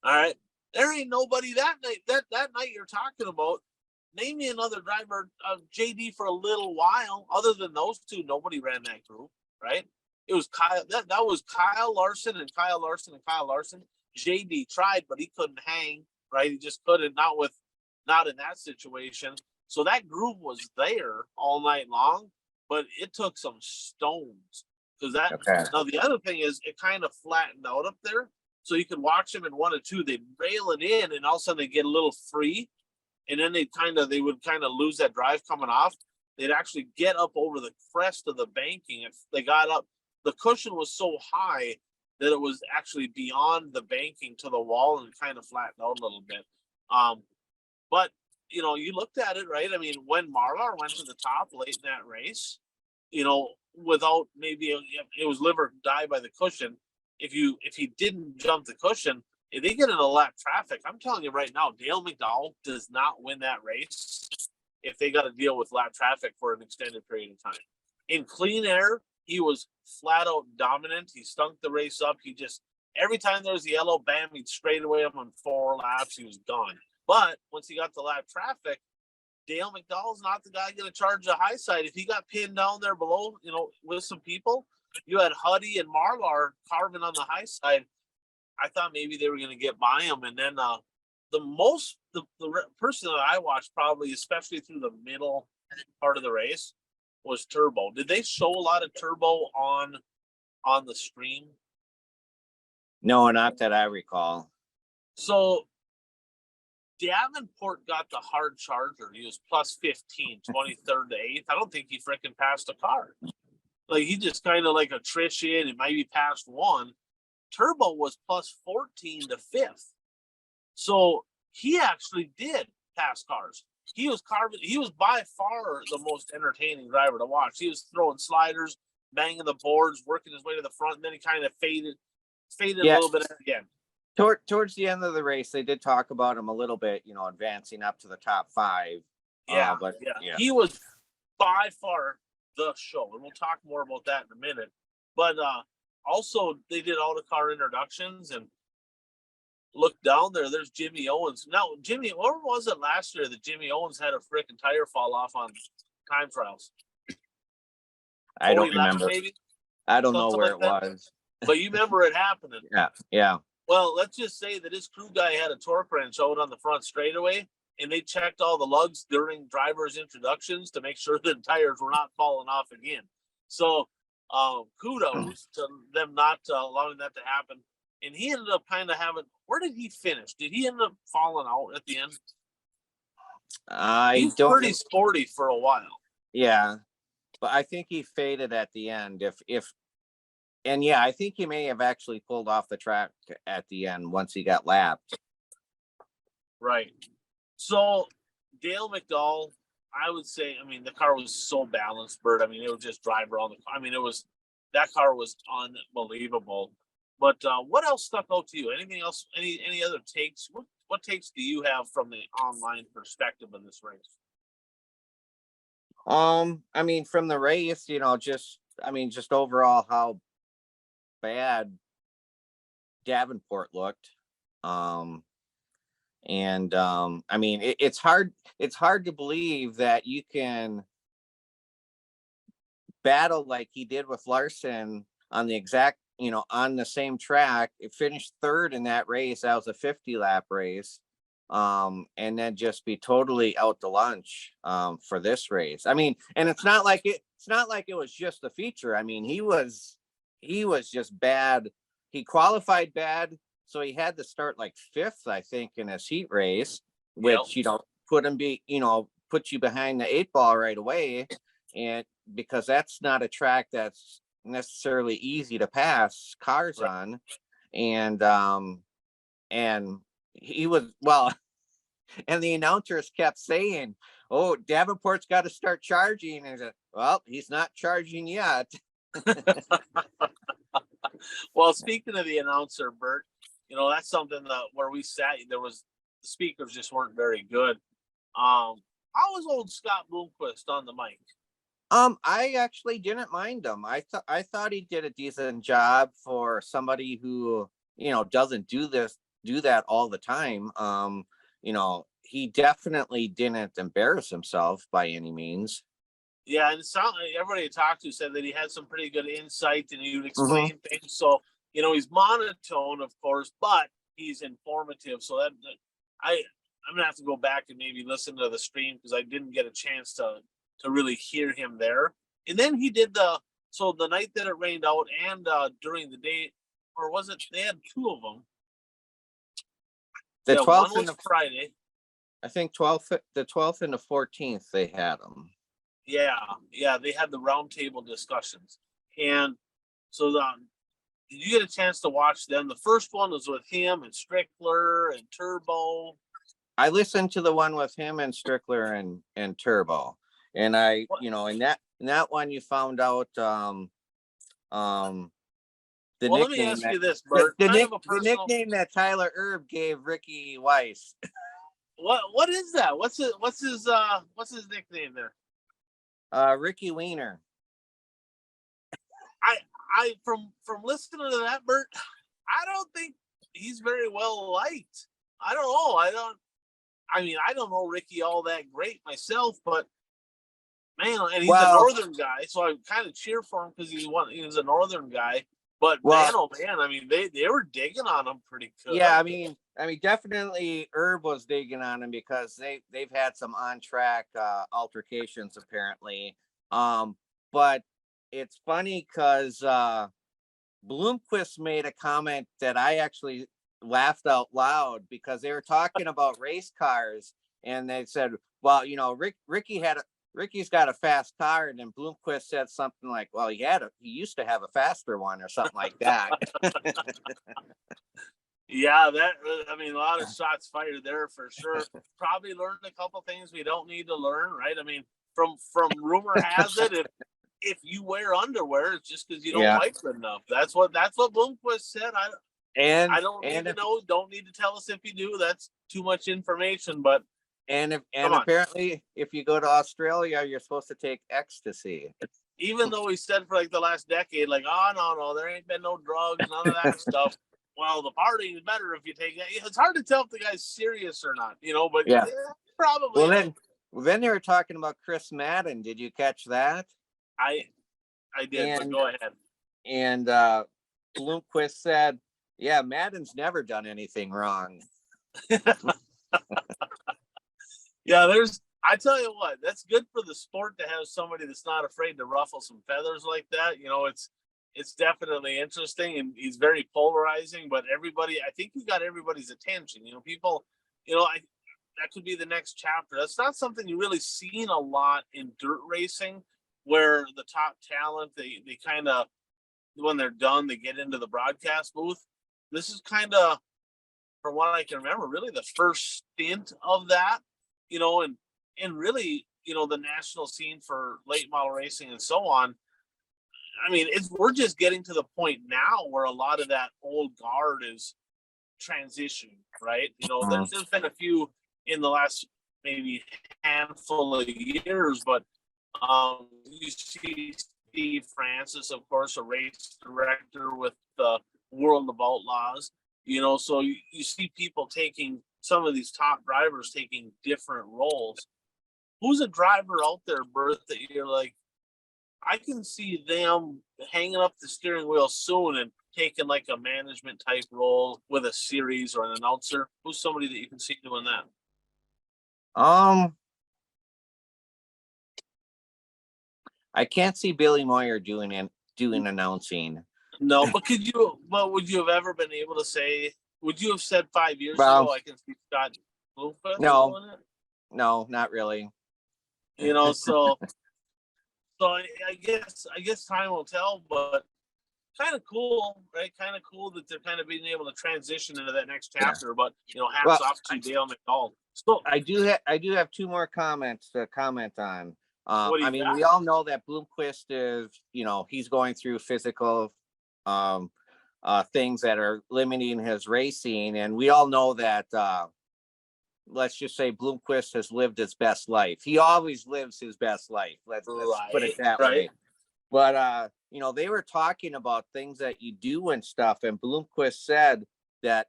right. There ain't nobody that night. That night you're talking about. Name me another driver, JD, for a little while. Other than those two, nobody ran that group, right? It was Kyle. That was Kyle Larson and Kyle Larson and Kyle Larson. JD tried, but he couldn't hang, right? He just couldn't. Not in that situation. So that group was there all night long, but it took some stones because that. Okay. Now the other thing is it kind of flattened out up there, so you could watch them in 1 or 2. They'd rail it in, and all of a sudden they get a little free, and then they would kind of lose that drive coming off. They'd actually get up over the crest of the banking. If they got up, the cushion was so high that it was actually beyond the banking to the wall and kind of flattened out a little bit. But you looked at it, right? When Marlar went to the top late in that race, without maybe it was live or die by the cushion. If he didn't jump the cushion, if they get in a lap traffic, I'm telling you right now, Dale McDowell does not win that race if they got to deal with lap traffic for an extended period of time. In clean air, he was flat out dominant. He stunk the race up. He just, every time there was a yellow, bam, he'd straight away him on 4 laps. He was gone. But once he got to lap traffic, Dale McDowell's not the guy going to charge the high side. If he got pinned down there below, with some people, you had Huddy and Marlar carving on the high side. I thought maybe they were going to get by him. And then the person that I watched probably, especially through the middle part of the race, was Turbo. Did they show a lot of Turbo on the stream? No, not that I recall. So Davenport got the hard charger. He was plus 15, 23rd to 8th. I don't think he freaking passed a car. Like, he just kind of like a Trish in. He maybe passed one. Turbo was plus 14 to 5th. So he actually did pass cars. He was by far the most entertaining driver to watch. He was throwing sliders, banging the boards, working his way to the front, and then he kind of faded a little bit again. Towards the end of the race, they did talk about him a little bit, advancing up to the top 5. Yeah, he was by far the show, and we'll talk more about that in a minute. But also, they did all the car introductions, and look down there. There's Jimmy Owens. Now, Jimmy, where was it last year that Jimmy Owens had a freaking tire fall off on time trials? I don't remember. Maybe? I don't know where like it was. But you remember it happening. Yeah. Well, let's just say that his crew guy had a torque wrench out on the front straightaway, and they checked all the lugs during drivers' introductions to make sure the tires were not falling off again. So kudos to them not allowing that to happen. And he ended up kind of having, where did he finish? Did he end up falling out at the end? He's pretty sporty for a while. Yeah, but I think he faded at the end. I think he may have actually pulled off the track at the end once he got lapped. Right. So Dale McDowell, I would say, the car was so balanced, Bert. It would just drive around that car was unbelievable. But what else stuck out to you? Anything else? Any other takes? What takes do you have from the online perspective in this race? From the race, just overall how bad Davenport looked. It's hard to believe that you can battle like he did with Larson on the exact, on the same track. It finished 3rd in that race. That was a 50 lap race. And then just be totally out to lunch for this race. And it's not like it was just a feature. He was just bad. He qualified bad, so he had to start like 5th, I think, in his heat race, which put you behind the 8 ball right away, and because that's not a track that's necessarily easy to pass cars on, and he was and the announcers kept saying, oh, Davenport's got to start charging. And I said, well, he's not charging yet. Well, speaking of the announcer, Bert, that's something that where we sat, the speakers just weren't very good. How was old Scott Bloomquist on the mic? I actually didn't mind him. I thought he did a decent job for somebody who, doesn't do that all the time. He definitely didn't embarrass himself by any means. Yeah, and it sounded like everybody I talked to said that he had some pretty good insight and he would explain things. So, he's monotone, of course, but he's informative. So that I'm gonna have to go back and maybe listen to the stream because I didn't get a chance to really hear him there. And then he did the night that it rained out and during the day, or was it they had two of them? The 12th one was Friday. I think the 12th and the 14th they had them. Yeah, they had the roundtable discussions. And so did you get a chance to watch them? The first one was with him and Strickler and Turbo. I listened to the one with him and Strickler and Turbo. And I, in that one, you found out the nickname. Let me ask you this, Bert. The nickname that Tyler Erb gave Ricky Weiss. What is that? What's his nickname there? Ricky Wiener. I from listening to that, Bert, I don't think he's very well liked. I don't know. I don't know Ricky all that great myself, but man, and he's a northern guy, so I kind of cheer for him because he's a northern guy. But man, oh man, they were digging on him pretty good. Yeah, I mean, definitely Herb was digging on him because they've had some on track altercations apparently. But it's funny because Bloomquist made a comment that I actually laughed out loud because they were talking about race cars and they said, well, Ricky's got a fast car, and then Bloomquist said something like, well, he used to have a faster one or something like that. Yeah, a lot of shots fired there for sure. Probably learned a couple things we don't need to learn, right? I mean, from rumor has it, if you wear underwear, it's just because you don't like it enough. That's what Bloomquist said. I don't need to know. Don't need to tell us if you do. That's too much information. But apparently, if you go to Australia, you're supposed to take ecstasy. Even though he said for like the last decade, like, oh no, there ain't been no drugs, none of that stuff. Well, the party is better if you take that. It's hard to tell if the guy's serious or not, but probably. Well, then they were talking about Chris Madden. Did you catch that? I did. But go ahead. And Bloomquist said, "Yeah, Madden's never done anything wrong." Yeah, I tell you what, that's good for the sport to have somebody that's not afraid to ruffle some feathers like that. It's definitely interesting, and he's very polarizing, but I think he got everybody's attention. People, that could be the next chapter. That's not something you really seen a lot in dirt racing, where the top talent, they kind of, when they're done, they get into the broadcast booth. This is kind of, from what I can remember, really the first stint of that, and really, the national scene for late model racing and so on. I mean, we're just getting to the point now where a lot of that old guard is transitioning, right? There's been a few in the last maybe handful of years, but you see Steve Francis, of course, a race director with the World of Outlaws, so you see people taking some of these top drivers taking different roles. Who's a driver out there, Bert, that you're like, I can see them hanging up the steering wheel soon and taking like a management type role with a series or an announcer? Who's somebody that you can see doing that? I can't see Billy Moyer doing announcing. No, but would you have ever been able to say? Would you have said 5 years ago I can see Scott Bloomquist doing it? No, not really. So I guess time will tell, but kind of cool, right? Kind of cool that they're kind of being able to transition into that next chapter. But hats Well, off to Dale McDowell. So I do have two more comments to comment on. what do I you mean, got? we all know that Bloomquist is, he's going through physical um things that are limiting his racing, and we all know that let's just say Bloomquist has lived his best life. He always lives his best life. Let's put it that way. But they were talking about things that you do and stuff, and Bloomquist said that,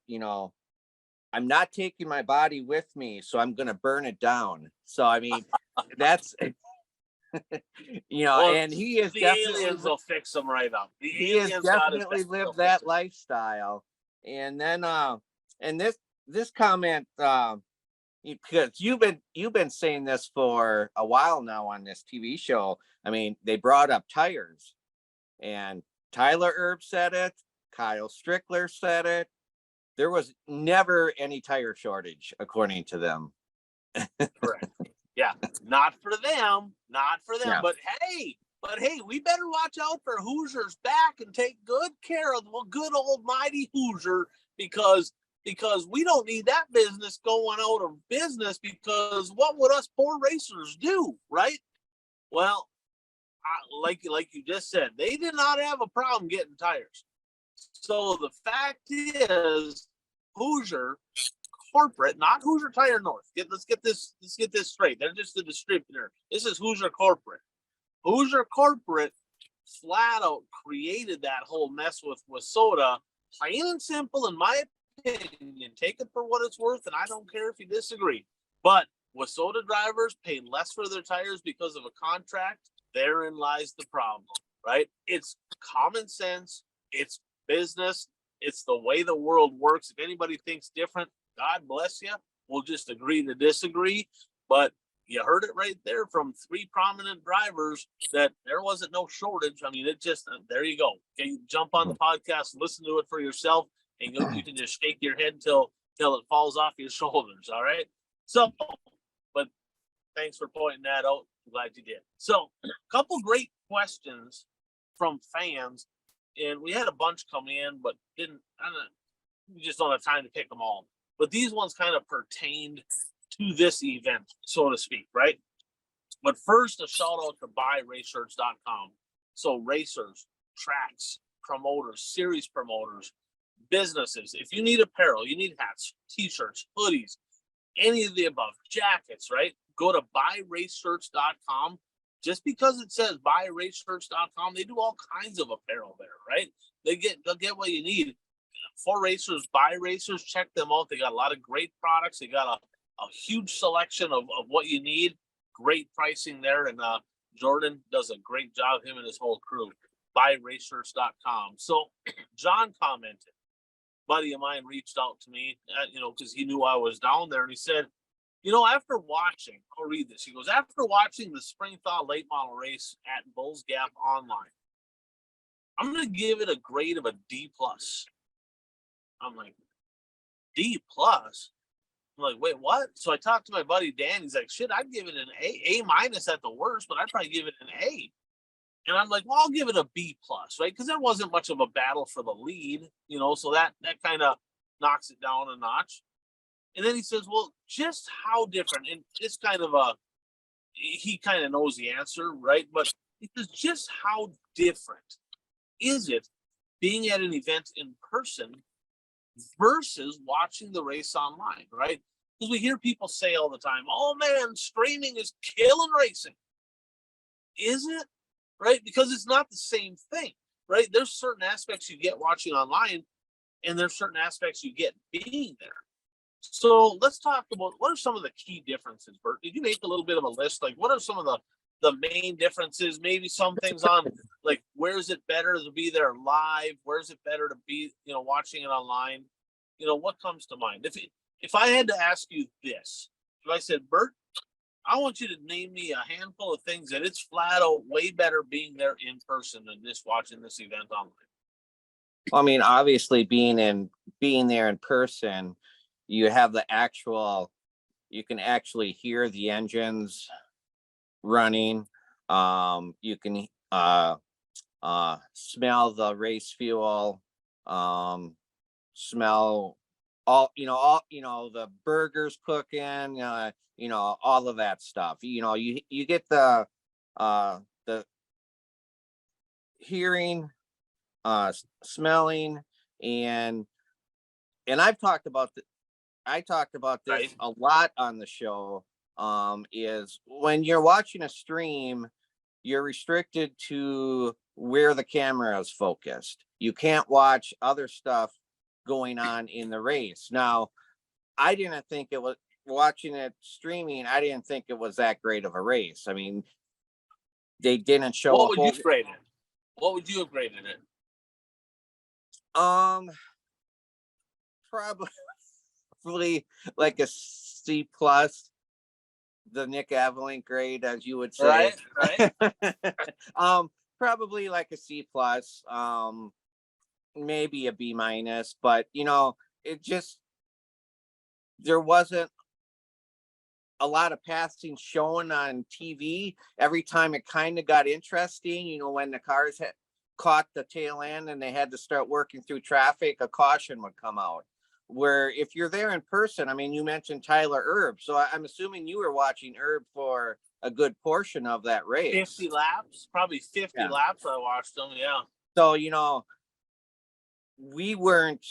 I'm not taking my body with me, so I'm gonna burn it down. So I mean, that's Well, and he is the definitely aliens will fix them right up. The he has aliens got his definitely back, they'll lived fix that him. lifestyle. And then and this comment, because you've been saying this for a while now on this TV show. I mean, they brought up tires, and Tyler Erb said it, Kyle Strickler said it. There was never any tire shortage, according to them. Correct. Yeah, not for them, not for them. Yeah. But hey, we better watch out for Hoosiers back and take good care of the good old mighty Hoosier, because we don't need that business going out of business, because what would us poor racers do, right? Well, like you just said, they did not have a problem getting tires. So the fact is, Hoosier corporate, not Hoosier Tire North. Let's get this straight. They're just a distributor. This is Hoosier corporate. Hoosier corporate flat out created that whole mess with WISSOTA, plain and simple, in my opinion. Take it for what it's worth, and I don't care if you disagree. But WISSOTA drivers pay less for their tires because of a contract. Therein lies the problem, right? It's common sense. It's business. It's the way the world works. If anybody thinks different, God bless you. We'll just agree to disagree. But you heard it right there from three prominent drivers that there wasn't no shortage. I mean, it just, there you go. Okay, you jump on the podcast, listen to it for yourself, and you can just shake your head till it falls off your shoulders. All right. So, but thanks for pointing that out. I'm glad you did. So, a couple great questions from fans, and we had a bunch come in, but we just don't have time to pick them all. But these ones kind of pertained to this event, so to speak, right? But first, a shout out to buyraceshirts.com. So racers, tracks, promoters, series promoters, businesses. If you need apparel, you need hats, t-shirts, hoodies, any of the above, jackets, right? Go to buyraceshirts.com. Just because it says buyraceshirts.com, they do all kinds of apparel there, right? They'll get what you need. For racers, by racers, check them out. They got a lot of great products. They got a huge selection of what you need. Great pricing there. And Jordan does a great job, him and his whole crew. Buyraceshirts.com. So John commented, buddy of mine reached out to me, because he knew I was down there, and he said, after watching, I'll read this. He goes, after watching the Spring Thaw late model race at Bulls Gap online, I'm going to give it a grade of a D+. I'm like, D+? I'm like, wait, what? So I talked to my buddy Dan. He's like, shit, I'd give it an A at the worst, but I'd probably give it an A. And I'm like, well, I'll give it a B+, right? Because there wasn't much of a battle for the lead, so that kind of knocks it down a notch. And then he says, well, just how different, and it's kind of he kind of knows the answer, right? But he says, just how different is it being at an event in person versus watching the race online, right? Because we hear people say all the time, oh man, streaming is killing racing. Is it? Right? Because it's not the same thing, right? There's certain aspects you get watching online, and there's certain aspects you get being there. So let's talk about, what are some of the key differences, Bert? Did you make a little bit of a list? Like, what are some of the main differences? Maybe some things on, like, where is it better to be there live? Where is it better to be, watching it online? What comes to mind? If I had to ask you this, if I said, Bert, I want you to name me a handful of things that it's flat out way better being there in person than this watching this event online. Well, I mean, obviously being there in person, you have you can actually hear the engines running. You can smell the race fuel, smell all the burgers cooking, all of that stuff. You get the hearing, smelling, and I talked about this Right. a lot on the show. Is when you're watching a stream, you're restricted to where the camera is focused. You can't watch other stuff going on in the race. Now, I didn't think it was watching it streaming. I didn't think it was that great of a race. I mean, they didn't show What a would you whole. grade it? What would you have graded it? Um, probably like a C plus, the Nick Avalink grade, as you would say. Right. Probably like a C plus, maybe a B minus, but it just, there wasn't a lot of passing shown on TV. Every time it kind of got interesting, when the cars had caught the tail end and they had to start working through traffic, a caution would come out. Where if you're there in person, I mean, you mentioned Tyler Erb, so I'm assuming you were watching Erb for a good portion of that race. 50 laps, probably 50 laps. I watched them. Yeah. So we weren't,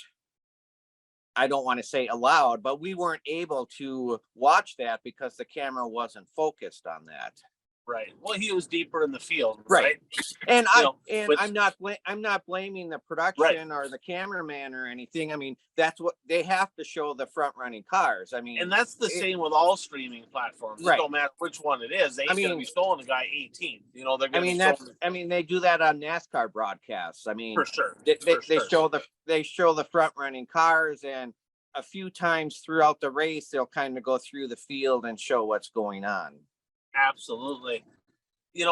I don't want to say allowed, but we weren't able to watch that because the camera wasn't focused on that. Right. Well, he was deeper in the field. Right. And I'm not blaming the production Right. or the cameraman or anything. I mean, that's what they have to show, the front running cars. I mean, and that's the same with all streaming platforms. Right. It don't matter which one it is. They're going to be showing the guy 18. They're going to be showing. They do that on NASCAR broadcasts. I mean, for sure. They show the front running cars, and a few times throughout the race, they'll kind of go through the field and show what's going on. Absolutely. In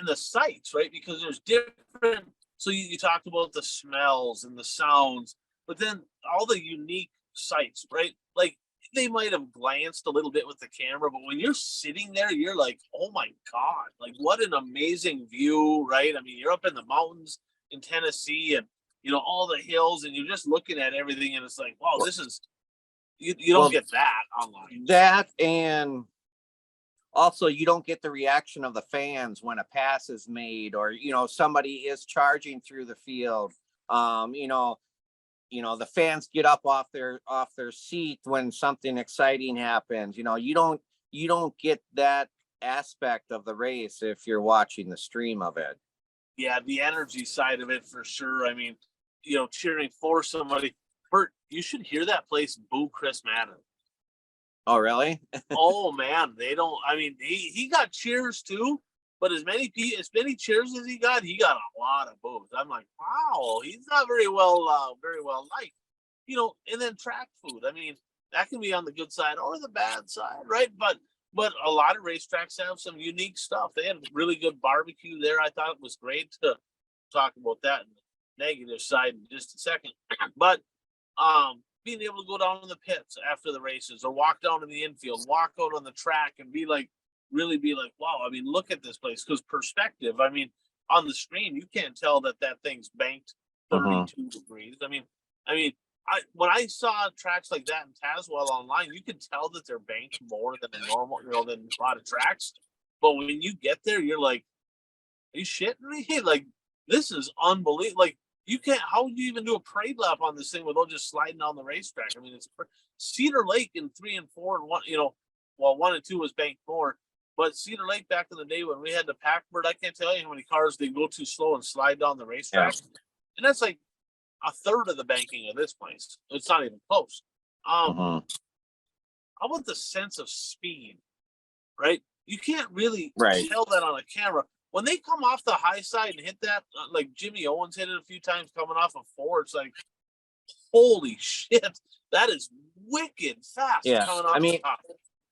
the sights, right? Because there's different. So you talked about the smells and the sounds, but then all the unique sights, right? Like they might have glanced a little bit with the camera, but when you're sitting there, you're like, oh my God, like what an amazing view, right? I mean, you're up in the mountains in Tennessee and, all the hills, and you're just looking at everything, and it's like, wow, this is, you don't get that online. That, and also you don't get the reaction of the fans when a pass is made, or somebody is charging through the field. The fans get up off their seat when something exciting happens. You don't get that aspect of the race if you're watching the stream of it. Yeah, the energy side of it for sure. I mean, cheering for somebody. Bert, you should hear that place boo Chris Madden. Oh, really? Oh man, they don't. I mean, he got cheers too, but as many cheers as he got a lot of boos. I'm like, wow, he's not very well liked. And then track food. I mean, that can be on the good side or the bad side, right? But a lot of racetracks have some unique stuff. They had really good barbecue there. I thought it was great to talk about that in the negative side in just a second. But being able to go down in the pits after the races or walk down in the infield, walk out on the track and really be like, wow, I mean, look at this place. Because perspective, I mean, on the stream, you can't tell that thing's banked 32 degrees. I mean, when I saw tracks like that in Tazewell online, you could tell that they're banked more than a normal, than a lot of tracks. But when you get there, you're like, are you shitting me? Like, this is unbelievable. Like, you can't, how would you even do a parade lap on this thing without just sliding down the racetrack? I mean, it's Cedar Lake in 3 and 4 and 1, 1 and 2 was banked more. But Cedar Lake back in the day when we had the Packbird, I can't tell you how many cars they go too slow and slide down the racetrack. Yeah. And that's like a third of the banking of this place. It's not even close. How about the sense of speed, right? You can't really tell that on a camera. When they come off the high side and hit that, like Jimmy Owens hit it a few times coming off of 4, it's like, holy shit, that is wicked fast. Yeah, coming off the top.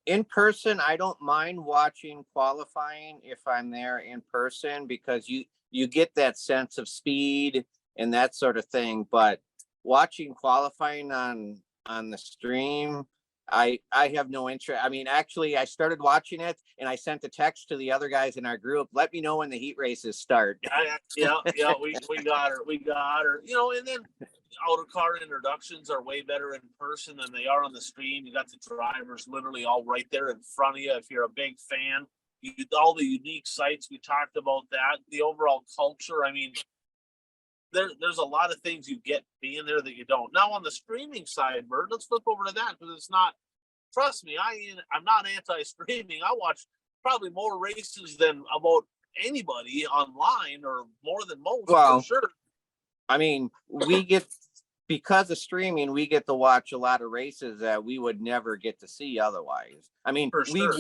In person, I don't mind watching qualifying if I'm there in person, because you get that sense of speed and that sort of thing. But watching qualifying on the stream, I have no interest. I mean, actually, I started watching it, and I sent a text to the other guys in our group. Let me know when the heat races start. Yeah. We got her. You know, and then outer car introductions are way better in person than they are on the screen. You got the drivers literally all right there in front of you. If you're a big fan, all the unique sites we talked about, that the overall culture. I mean, there's a lot of things you get being there that you don't. Now on the streaming side, Bert, let's flip over to that because it's not. Trust me, I'm not anti-streaming. I watch probably more races than about anybody online, or more than most, Well, for sure. I mean, because of streaming, we get to watch a lot of races that we would never get to see otherwise. I mean, For sure.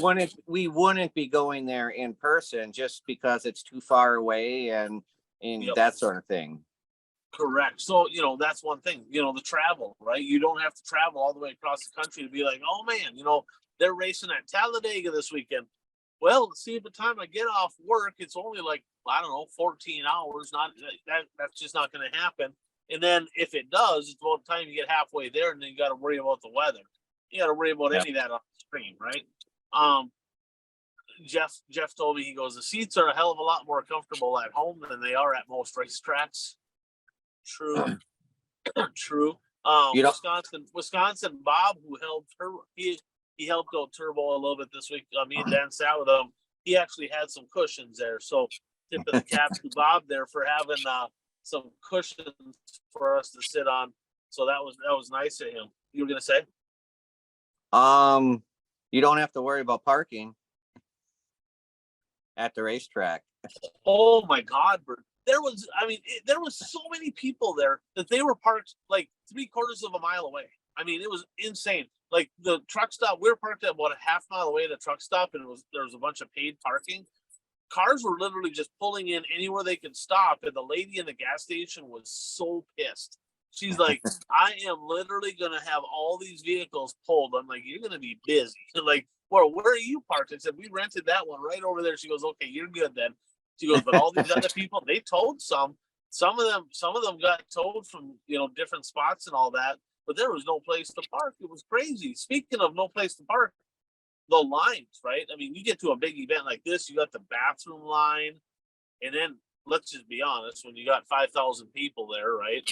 we wouldn't be going there in person just because it's too far away and Yep. that sort of thing. Correct. So, you know, that's one thing, you know, the travel, right? You don't have to travel all the way across the country to be like, oh man, you know, they're racing at Talladega this weekend. Well, see, by the time I get off work, it's only like, I don't know, 14 hours. Not that's just not going to happen. And then if it does, it's about the time you get halfway there, and then you got to worry about the weather. You got to worry about any of that on the screen, right? Jeff told me, he goes, the seats are a hell of a lot more comfortable at home than they are at most racetracks. True. True. Wisconsin Bob, who helped her, he helped out Turbo a little bit this week. Me and Dan sat with him. He actually had some cushions there. So tip of the cap to Bob there for having some cushions for us to sit on. So that was nice of him. You were gonna say? You don't have to worry about parking at the racetrack. Oh my God, Bert. There was so many people there that they were parked like 3/4 of a mile away. I mean, it was insane. Like the truck stop, we were parked at about a half mile away at the truck stop, and there was a bunch of paid parking. Cars were literally just pulling in anywhere they could stop, and the lady in the gas station was so pissed. She's like, I am literally gonna have all these vehicles pulled. I'm like, you're gonna be busy. Like, well, where are you parked? I said, we rented that one right over there. She goes, okay, you're good then. She goes, but all these other people, they towed some. Some of them got towed from, you know, different spots and all that, but there was no place to park. It was crazy. Speaking of no place to park, the lines, right? I mean, you get to a big event like this, you got the bathroom line, and then let's just be honest, when you got 5,000 people there, right?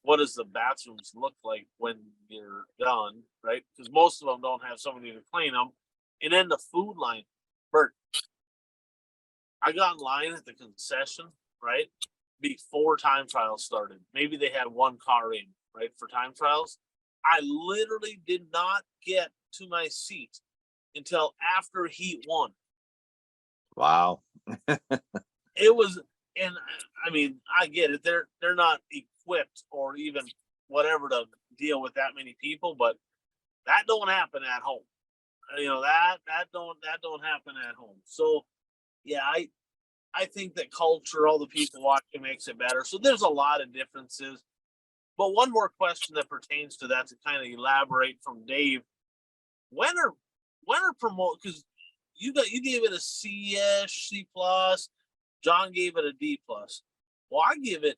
What does the bathrooms look like when you're done, right? Because most of them don't have somebody to clean them. And then the food line. Bert, I got in line at the concession, right, before time trials started. Maybe they had one car in, right, for time trials. I literally did not get to my seat until after Heat 1. Wow. It was, and I mean, I get it. They're not equipped or even whatever to deal with that many people, but that don't happen at home. You know, that don't happen at home. So yeah, I think that culture, all the people watching, makes it better. So there's a lot of differences. But one more question that pertains to that, to kind of elaborate from Dave. When are promote, because you gave it a C-ish, C plus. John gave it a D plus. Well, I give it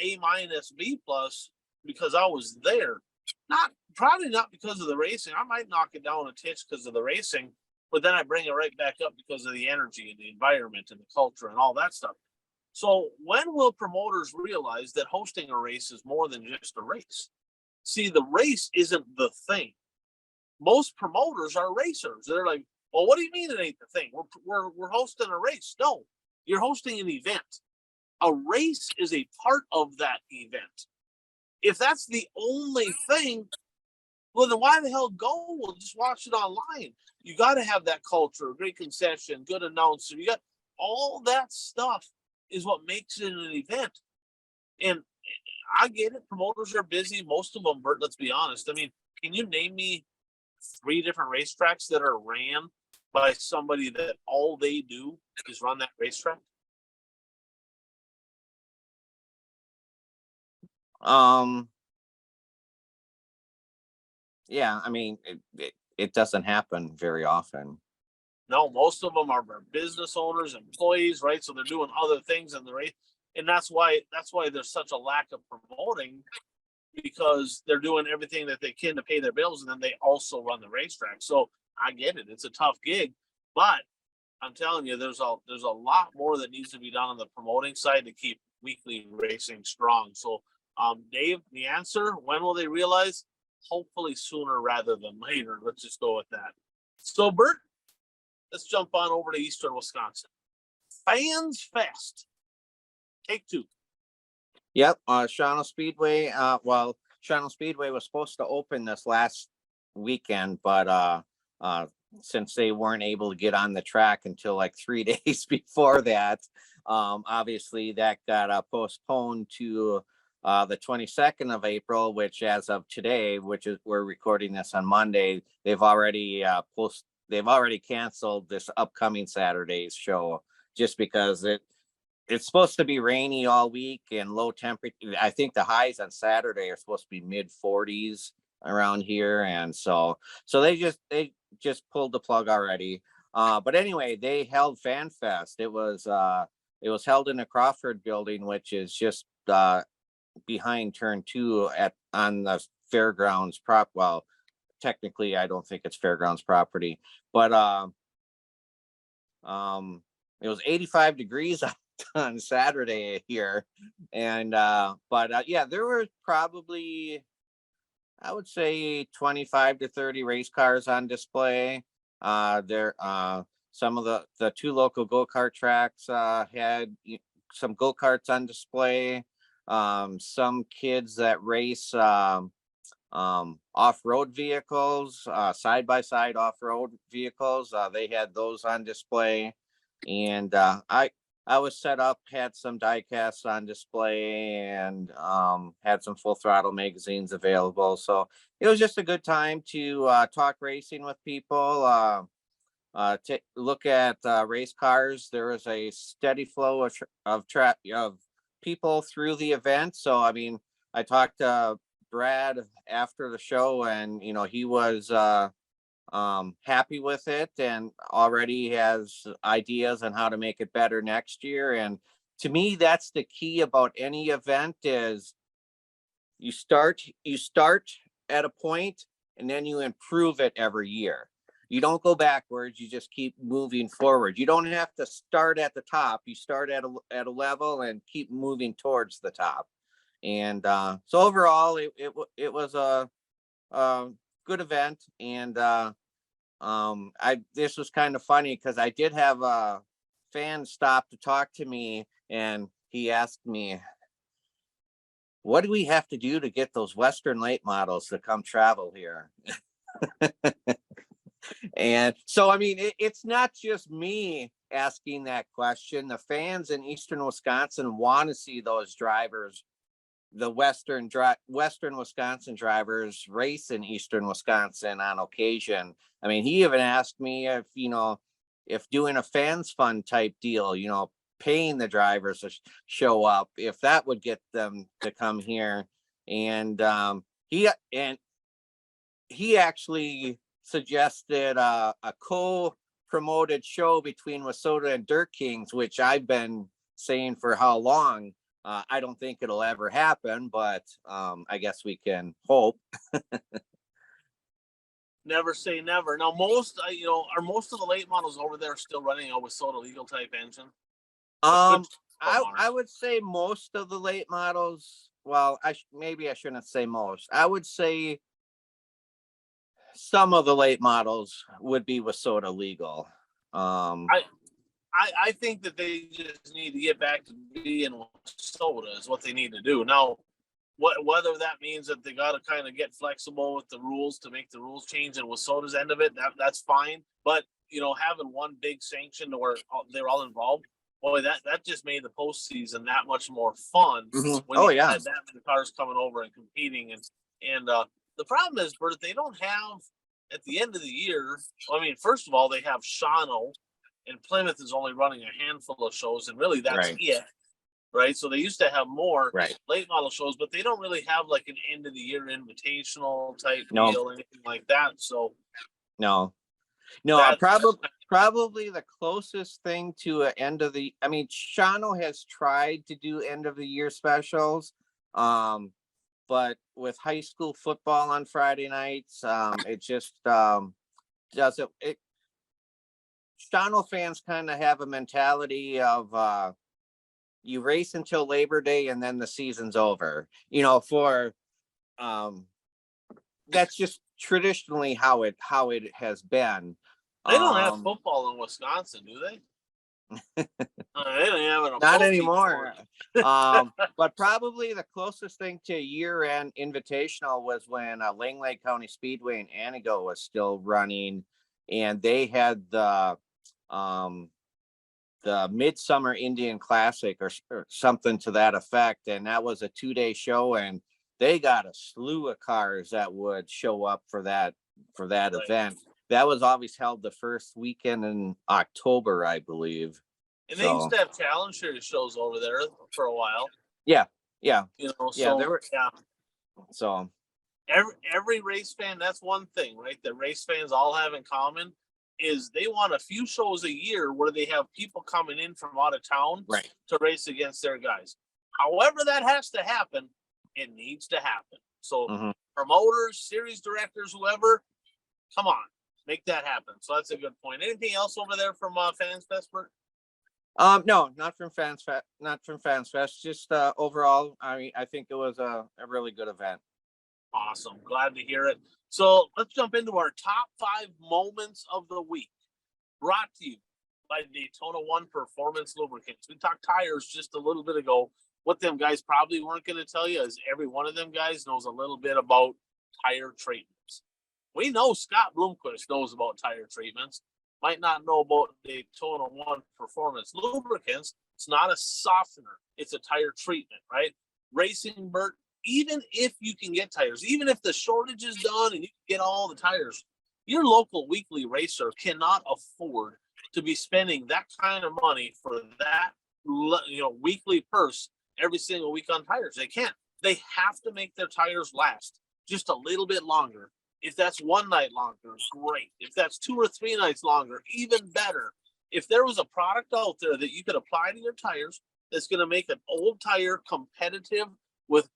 A minus, B plus because I was there. Probably not because of the racing. I might knock it down a titch because of the racing, but then I bring it right back up because of the energy and the environment and the culture and all that stuff. So when will promoters realize that hosting a race is more than just a race? See, the race isn't the thing. Most promoters are racers. They're like, well, what do you mean it ain't the thing? We're hosting a race. No, you're hosting an event. A race is a part of that event. If that's the only thing, well, then why the hell go? We'll just watch it online. You got to have that culture, great concession, good announcer. You got all that stuff is what makes it an event. And I get it. Promoters are busy. Most of them, Bert, let's be honest. I mean, can you name me 3 different racetracks that are ran by somebody that all they do is run that racetrack? Yeah, I mean, it doesn't happen very often. No, most of them are business owners, employees, right? So they're doing other things in the race, and that's why there's such a lack of promoting. because they're doing everything that they can to pay their bills, and then they also run the racetrack. So I get it; it's a tough gig, but I'm telling you, there's a lot more that needs to be done on the promoting side to keep weekly racing strong. So, Dave, the answer: when will they realize? Hopefully sooner rather than later. Let's just go with that. So, Bert, let's jump on over to Eastern Wisconsin. Fans Fest. Take two. Yep. Shawano Speedway. Shawano Speedway was supposed to open this last weekend, but since they weren't able to get on the track until like 3 days before that, obviously that got postponed to the 22nd of April, which as of today, which is we're recording this on Monday, they've already canceled this upcoming Saturday's show just because it's supposed to be rainy all week and low temperature. I think the highs on Saturday are supposed to be mid 40s around here, and so they just pulled the plug already. But anyway, they held Fan Fest. It was held in the Crawford building, which is just behind turn 2 on the fairgrounds well, technically I don't think it's fairgrounds property, but it was 85 degrees on Saturday here, and yeah, there were probably, I would say, 25 to 30 race cars on display. There some of the two local go-kart tracks had some go-karts on display. Some kids that race off-road vehicles, side-by-side off-road vehicles, they had those on display. And I was set up, had some diecasts on display, and had some Full Throttle magazines available. So it was just a good time to talk racing with people, look at race cars. There was a steady flow of people through the event. So I mean, I talked to Brad after the show, and he was happy with it and already has ideas on how to make it better next year. And to me, that's the key about any event: is you start at a point and then you improve it every year. You don't go backwards, you just keep moving forward. You don't have to start at the top. You start at a level and keep moving towards the top. And so overall, it was a good event. And this was kind of funny because I did have a fan stop to talk to me, and he asked me, what do we have to do to get those Western late models to come travel here? And so, I mean, it's not just me asking that question. The fans in Eastern Wisconsin want to see those drivers, the Western Wisconsin drivers, race in Eastern Wisconsin on occasion. I mean, he even asked me if doing a fans fund type deal, paying the drivers to show up, if that would get them to come here. And he actually suggested a co-promoted show between WISSOTA and Dirt Kings, which I've been saying for how long. I don't think it'll ever happen, but I guess we can hope. Never say never. Now, are most of the late models over there still running a WISSOTA legal type engine? I would say most of the late models. Well, maybe I shouldn't say most. I would say some of the late models would be WISSOTA legal. I think that they just need to get back to being WISSOTA is what they need to do. Now, whether that means that they got to kind of get flexible with the rules to make the rules change and WISSOTA's end of it, that's fine. But having one big sanction where they're all involved, boy, that just made the postseason that much more fun. Mm-hmm. When you had that many cars coming over and competing, and the problem is, Bert, they don't have at the end of the year. I mean, first of all, they have Shawano, and Plymouth is only running a handful of shows, and really that's it, right? So they used to have more late model shows, but they don't really have like an end of the year invitational type deal, anything like that. So no, probably the closest thing to an end of the. I mean, Shawano has tried to do end of the year specials. but with high school football on Friday nights, it just doesn't. Shawano fans kind of have a mentality of you race until Labor Day and then the season's over. That's just traditionally how it has been. They don't have football in Wisconsin, do they? They don't have it. Not anymore. But probably the closest thing to year-end invitational was when Langley County Speedway in Anago was still running, and they had the Midsummer Indian Classic or something to that effect, and that was a 2-day show, and they got a slew of cars that would show up for that right. event. That was always held the first weekend in October, I believe. And they used to have challenge series shows over there for a while. Yeah. So every race fan, that's one thing, right? That race fans all have in common is they want a few shows a year where they have people coming in from out of town to race against their guys. However that has to happen, it needs to happen. So promoters, series directors, whoever, come on, make that happen. So that's a good point. Anything else over there from Fans Fest, Bert? No, not from Fans Fest. Just overall, I think it was a really good event. Awesome. Glad to hear it. So let's jump into our top 5 moments of the week. Brought to you by Daytona One Performance Lubricants. We talked tires just a little bit ago. What them guys probably weren't going to tell you is every one of them guys knows a little bit about tire treatments. We know Scott Bloomquist knows about tire treatments. Might not know about Daytona One Performance Lubricants. It's not a softener. It's a tire treatment, right? Racing, Bert, even if you can get tires, even if the shortage is done and you can get all the tires, your local weekly racer cannot afford to be spending that kind of money for that, weekly purse every single week on tires. They can't. They have to make their tires last just a little bit longer. If that's one night longer, great. If that's 2 or 3 nights longer, even better. If there was a product out there that you could apply to your tires that's going to make an old tire competitive with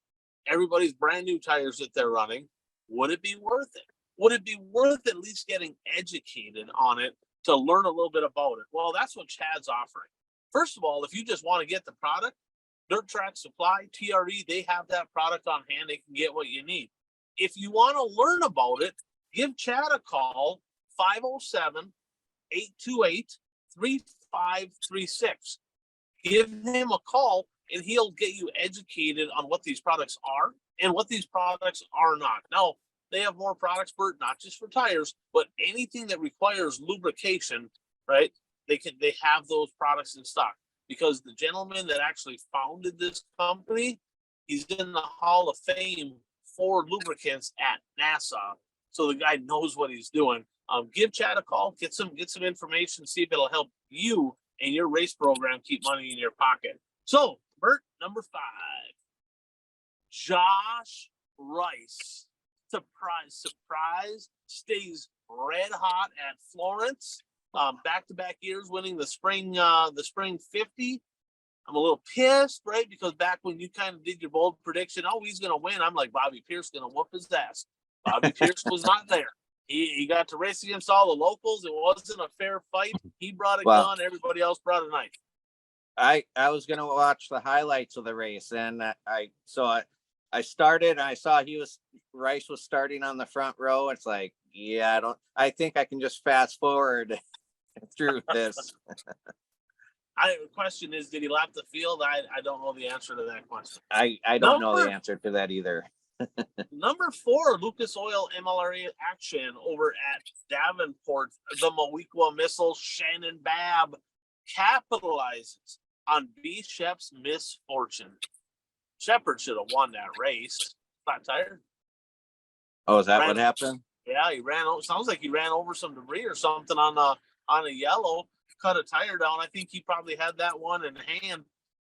everybody's brand new tires that they're running, would it be worth it? Would it be worth at least getting educated on it to learn a little bit about it? Well, that's what Chad's offering. First of all, if you just want to get the product, Dirt Track Supply, TRE, they have that product on hand. They can get what you need. If you want to learn about it, give Chad a call, 507-828-3536. Give him a call, and he'll get you educated on what these products are and what these products are not. Now, they have more products, Bert, not just for tires, but anything that requires lubrication, right? They have those products in stock because the gentleman that actually founded this company, he's in the Hall of Fame for lubricants at NASA. So the guy knows what he's doing. Give Chad a call, get some information, see if it'll help you and your race program keep money in your pocket. So, Bert, number 5, Josh Rice, surprise, stays red hot at Florence. Back-to-back years winning the spring 50. I'm a little pissed, right? Because back when you kind of did your bold prediction, he's going to win. I'm like, Bobby Pierce going to whoop his ass. Bobby Pierce was not there. He got to race against all the locals. It wasn't a fair fight. He brought a gun. Everybody else brought a knife. I was going to watch the highlights of the race, and I started, and I saw Rice was starting on the front row. It's like, I think I can just fast forward through this. The question is, did he lap the field? I don't know the answer to that question. I don't know the answer to that either. Number 4, Lucas Oil MLRA action over at Davenport. The Moequa Missile, Shannon Babb capitalizes on B. Shep's misfortune. Shepard should have won that race. Flat tire. Oh, is that what happened? Yeah, he ran over. Sounds like he ran over some debris or something on a yellow. Cut a tire down. I think he probably had that one in hand.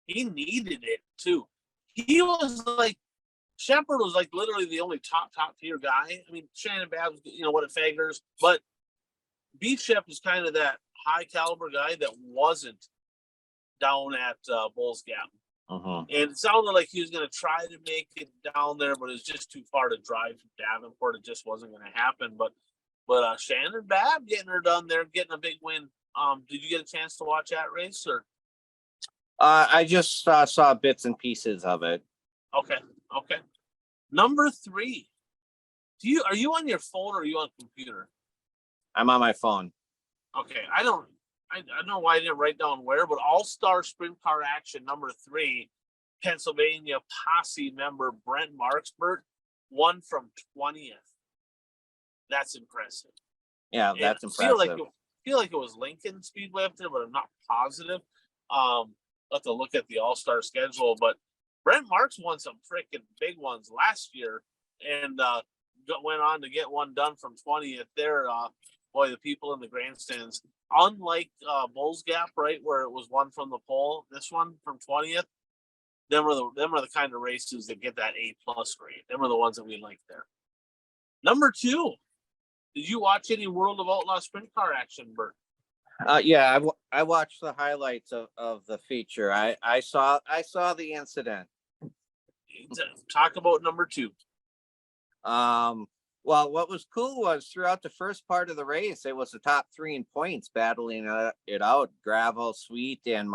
He needed it too. He was like, Shepard was like literally the only top tier guy. I mean, Shannon Babb, what it figures, but Beef Shep is kind of that high caliber guy that wasn't down at Bulls Gap. Mhm. And it sounded like he was going to try to make it down there, but it's just too far to drive from Davenport. It just wasn't going to happen. But Shannon Babb getting her done there, getting a big win. Did you get a chance to watch that race or? I just saw bits and pieces of it. Okay. Number 3. Are you on your phone or are you on computer? I'm on my phone. Okay, I don't know why I didn't write down where, but All-Star Sprint Car Action number 3, Pennsylvania posse member Brent Marksburg won from 20th. That's impressive. Yeah, that's impressive. Feel like it was Lincoln Speedway up there, but I'm not positive. I'll have to look at the All-Star schedule, but Brent Marks won some freaking big ones last year and went on to get one done from 20th there. Boy, the people in the grandstands, unlike Bulls Gap, right, where it was one from the pole, this one from 20th, them are the kind of races that get that A+ grade. Them are the ones that we like there. Number 2, did you watch any World of Outlaw Sprint Car action, Bert? Yeah, I watched the highlights of the feature. I saw the incident. Talk about number 2. Well, what was cool was throughout the first part of the race, it was the top 3 in points battling it out: Gravel, Sweet, and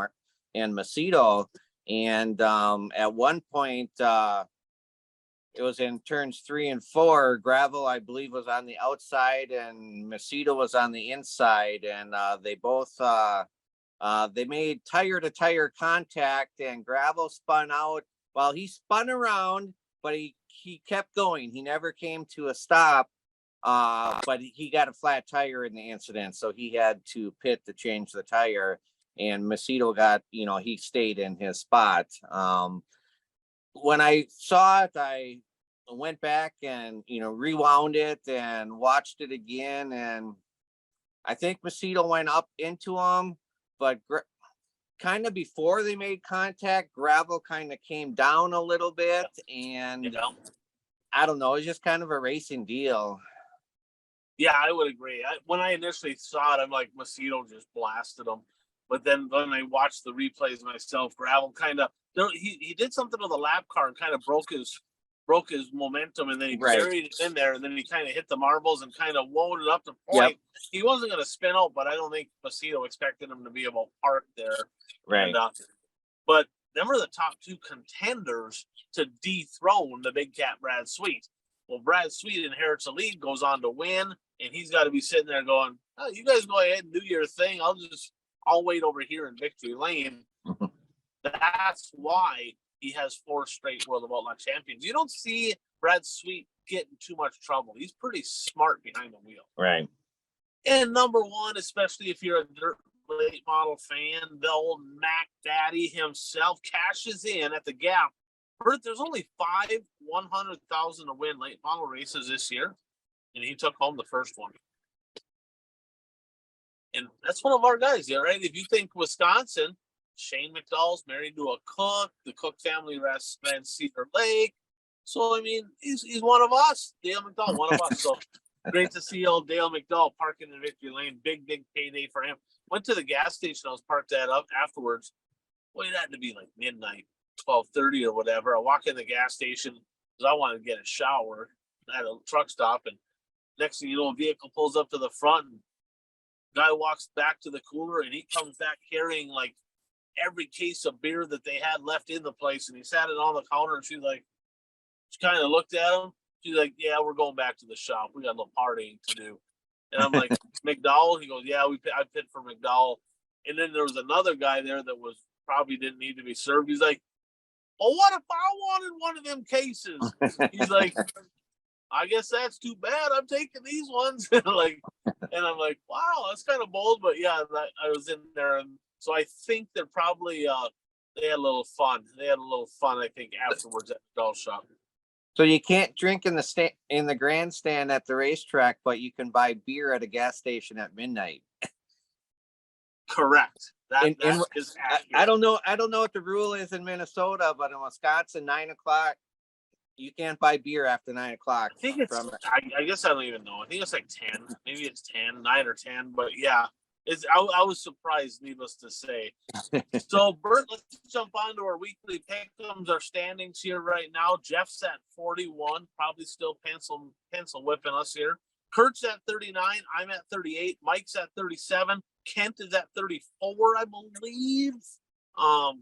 Macedo. And at one point, it was in turns 3 and 4. Gravel, I believe, was on the outside, and Macedo was on the inside, and they both they made tire to tire contact, and Gravel spun out. Well, he spun around, but he kept going. He never came to a stop, but he got a flat tire in the incident, so he had to pit to change the tire. And Macedo got, he stayed in his spot. When I saw it, I went back and rewound it and watched it again, and I think Macedo went up into him, but kind of before they made contact, Gravel kind of came down a little bit, and I don't know, it's just kind of a racing deal. Yeah, I would agree. When I initially saw it, I'm like, Macedo just blasted him. But then when I watched the replays myself, Gravel kind of he did something with the lap car and kind of broke his momentum, and then he buried it in there, and then he kind of hit the marbles and kind of loaded up the point. Yep. He wasn't going to spin out, but I don't think Macedo expected him to be able to park there. Right. And, but them are the top 2 contenders to dethrone the big cat Brad Sweet. Well, Brad Sweet inherits the lead, goes on to win, and he's got to be sitting there going, "Oh, you guys go ahead and do your thing. I'll wait over here in victory lane." That's why he has 4 straight World of Outlaw champions. You don't see Brad Sweet getting too much trouble. He's pretty smart behind the wheel. Right. And number 1, especially if you're a dirt late model fan, the old Mac Daddy himself cashes in at the Gap. Bert, there's only 5 $100,000 to win late model races this year, and he took home the first one. And that's one of our guys, right? If you think Wisconsin, Shane McDowell's married to a Cook. The Cook family ran Cedar Lake. So, I mean, he's one of us. Dale McDowell, one of us. So great to see old Dale McDowell parking in victory lane. Big payday for him. Went to the gas station. I was parked that up afterwards. Well, it had to be like midnight, 12:30 or whatever. I walk in the gas station because I wanted to get a shower at a truck stop. And next thing you know, a vehicle pulls up to the front. And guy walks back to the cooler, and he comes back carrying like every case of beer that they had left in the place, and he sat it on the counter, and she kind of looked at him. She's like, "Yeah, we're going back to the shop. We got a little partying to do." And I'm like, "McDowell?" He goes, "Yeah, I pit for McDowell." And then there was another guy there that probably didn't need to be served. He's like, "Oh, what if I wanted one of them cases?" He's like, "I guess that's too bad. I'm taking these ones." And I'm like, "Wow, that's kind of bold." But yeah, I was in there, and so I think they're probably they had a little fun. I think, afterwards at the doll shop. So you can't drink in the grandstand at the racetrack, but you can buy beer at a gas station at midnight. Correct. That is accurate. I don't know what the rule is in Minnesota, but in Wisconsin, 9 o'clock, you can't buy beer after 9 o'clock. I think it's. I guess I don't even know. I think it's like 10. Maybe it's 10, 9 or 10. But yeah, I was surprised, needless to say. So, Bert, let's jump on to our weekly pick'ems, our standings here right now. Jeff's at 41, probably still pencil whipping us here. Kurt's at 39. I'm at 38. Mike's at 37. Kent is at 34, I believe. I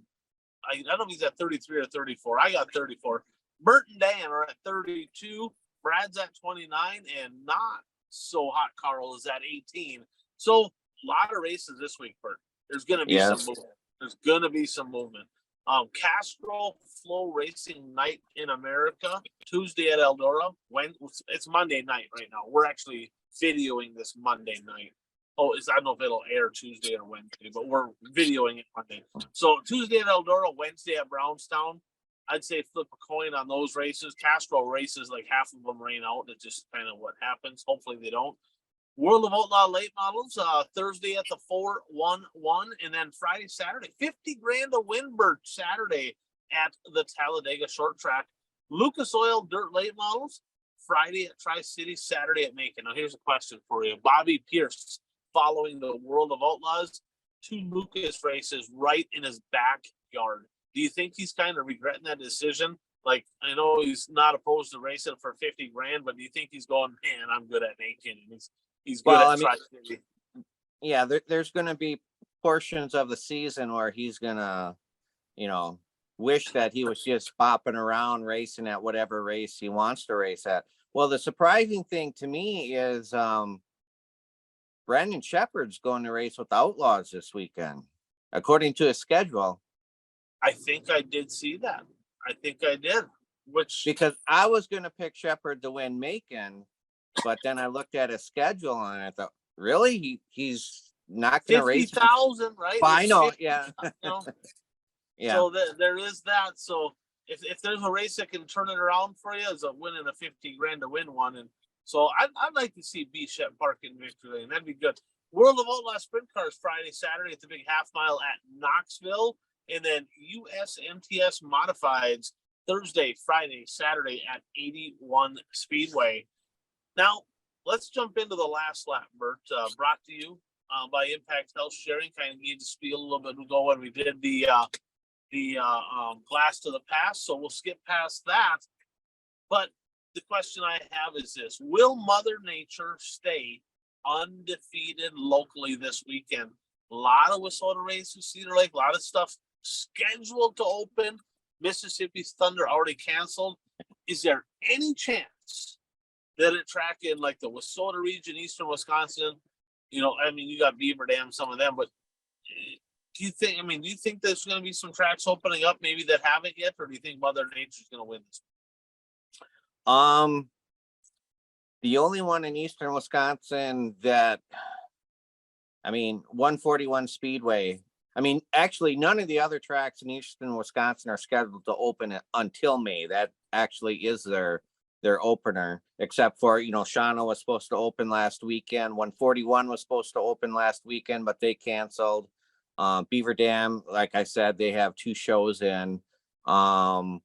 don't know if he's at 33 or 34. I got 34. Bert and Dan are at 32. Brad's at 29, and not so hot Carl is at 18. So a lot of races this week, Bert. There's going to be some movement. There's going to be some movement. Castro Flow Racing Night in America, Tuesday at Eldora. It's Monday night right now. We're actually videoing this Monday night. I don't know if it'll air Tuesday or Wednesday, but we're videoing it Monday. So Tuesday at Eldora, Wednesday at Brownstown. I'd say flip a coin on those races. Castro races, like half of them rain out. It's just kind of what happens. Hopefully they don't. World of Outlaw late models, Thursday at the 4-1-1, and then Friday, Saturday, 50 grand to win, Bert, Saturday at the Talladega Short Track. Lucas Oil dirt late models, Friday at Tri-City, Saturday at Macon. Now here's a question for you. Bobby Pierce, following the World of Outlaws, 2 Lucas races right in his backyard. Do you think he's kind of regretting that decision? Like, I know he's not opposed to racing for 50 grand, but do you think he's going, man, I'm good at Macon, and he's good at Tri-City? Yeah, there's going to be portions of the season where he's going to, wish that he was just bopping around racing at whatever race he wants to race at. Well, the surprising thing to me is Brandon Shepherd's going to race with the Outlaws this weekend, according to his schedule. I think I did see that. I think I did. Because I was going to pick Shepherd to win Macon, but then I looked at his schedule and I thought, really, he's not going to race 50,000, right? I know, yeah. Yeah. So there is that. So if there's a race that can turn it around for you, is winning a 50 grand to win one, and so I'd like to see B. Shep Park in victory lane. That'd be good. World of Outlaw Sprint Cars Friday, Saturday at the big half mile at Knoxville, and then USMTS Modifieds Thursday, Friday, Saturday at 81 Speedway. Now, let's jump into the last lap, Bert. Brought to you by Impact Health Sharing. Kind of need to spiel a little bit ago when we did the Blast of the Past, so we'll skip past that. But the question I have is this: will Mother Nature stay undefeated locally this weekend? A lot of Wissota races, Cedar Lake, a lot of stuff scheduled to open. Mississippi's Thunder already canceled. Is there any chance that a track in like the Wissota region, eastern Wisconsin, you got Beaver Dam, some of them, but do you think there's going to be some tracks opening up maybe that haven't yet, or do you think Mother Nature's going to win this? The only one in eastern Wisconsin that, 141 Speedway. Actually, none of the other tracks in eastern Wisconsin are scheduled to open until May. That actually is their opener, except for, Shawano was supposed to open last weekend. 141 was supposed to open last weekend, but they canceled. Beaver Dam, like I said, they have 2 shows in. Shawano's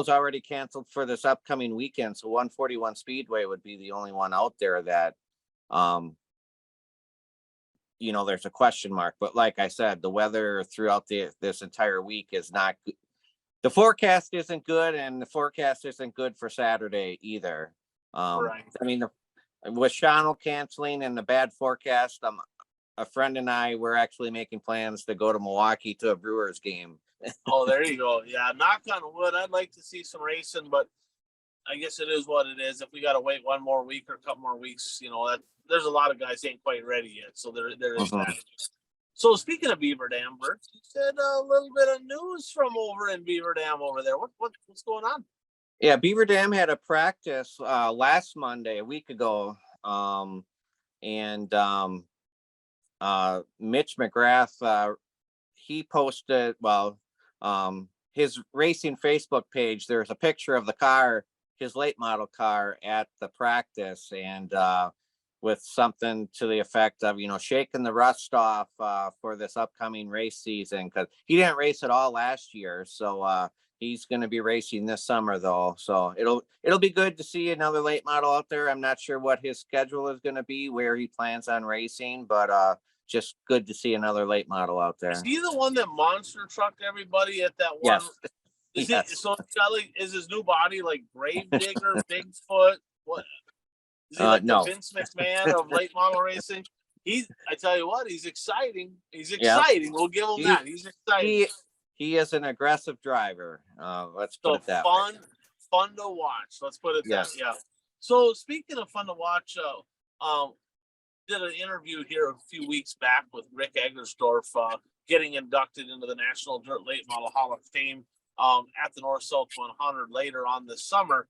already canceled for this upcoming weekend, so 141 Speedway would be the only one out there that, there's a question mark. But like I said, the weather throughout this entire week is not good. The forecast isn't good, and the forecast isn't good for Saturday either. Right. With Shawano canceling and the bad forecast, a friend and I were actually making plans to go to Milwaukee to a Brewers game. Oh, there you go. Yeah, knock on wood. I'd like to see some racing, but I guess it is what it is. If we got to wait one more week or a couple more weeks, there's a lot of guys ain't quite ready yet. So there is that. So speaking of Beaver Dam, Bert, you said a little bit of news from over in Beaver Dam over there. What's going on? Yeah, Beaver Dam had a practice last Monday, a week ago, and Mitch McGrath, he posted, his racing Facebook page. There's a picture of the car, his late model car, at the practice, and with something to the effect of, shaking the rust off for this upcoming race season, because he didn't race at all last year. So He's going to be racing this summer though, so it'll be good to see another late model out there. I'm not sure what his schedule is going to be, where he plans on racing, but just good to see another late model out there. Is he the one that monster trucked everybody at that one? Yes. Is Yes. he? So it's got like, is his new body like Gravedigger, Bigfoot? What? Is he like no. the Vince McMahon of late model racing? I tell you what, he's exciting. He's Yeah. exciting. We'll give him that. He's exciting. He is an aggressive driver. Let's put it that way. Fun to watch. Let's put it Yes. that. Yeah. So speaking of fun to watch, did an interview here a few weeks back with Rick Eggersdorf, getting inducted into the National Dirt Late Model Hall of Fame at the North South 100 later on this summer.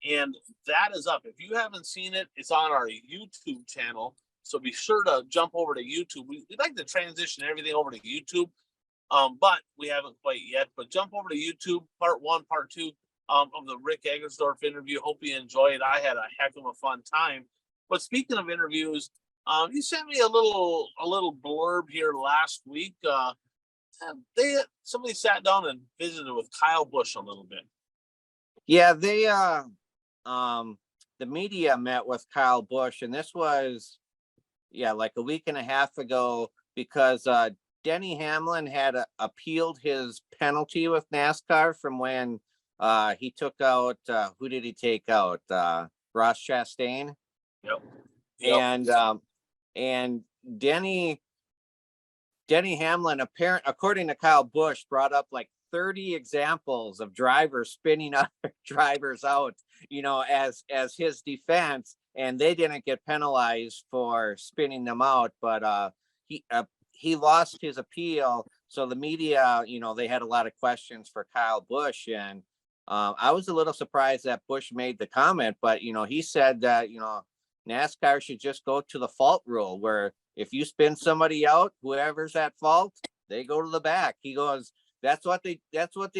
And that is up. If you haven't seen it, it's on our YouTube channel. So be sure to jump over to YouTube. We'd like to transition everything over to YouTube, but we haven't quite yet. But jump over to YouTube, part 1, part 2 of the Rick Eggersdorf interview. Hope you enjoy it. I had a heck of a fun time. But speaking of interviews, you sent me a little blurb here last week. Somebody sat down and visited with Kyle Busch a little bit. Yeah, the media met with Kyle Busch, and this was like a week and a half ago, because Denny Hamlin had appealed his penalty with NASCAR from when he took out who did he take out? Ross Chastain. Yep. And Denny Hamlin, according to Kyle Busch, brought up like 30 examples of drivers spinning other drivers out, as his defense, and they didn't get penalized for spinning them out, but he lost his appeal. So the media, they had a lot of questions for Kyle Busch, and I was a little surprised that Busch made the comment, but he said that NASCAR should just go to the fault rule, where if you spin somebody out, whoever's at fault, they go to the back. He goes, that's what they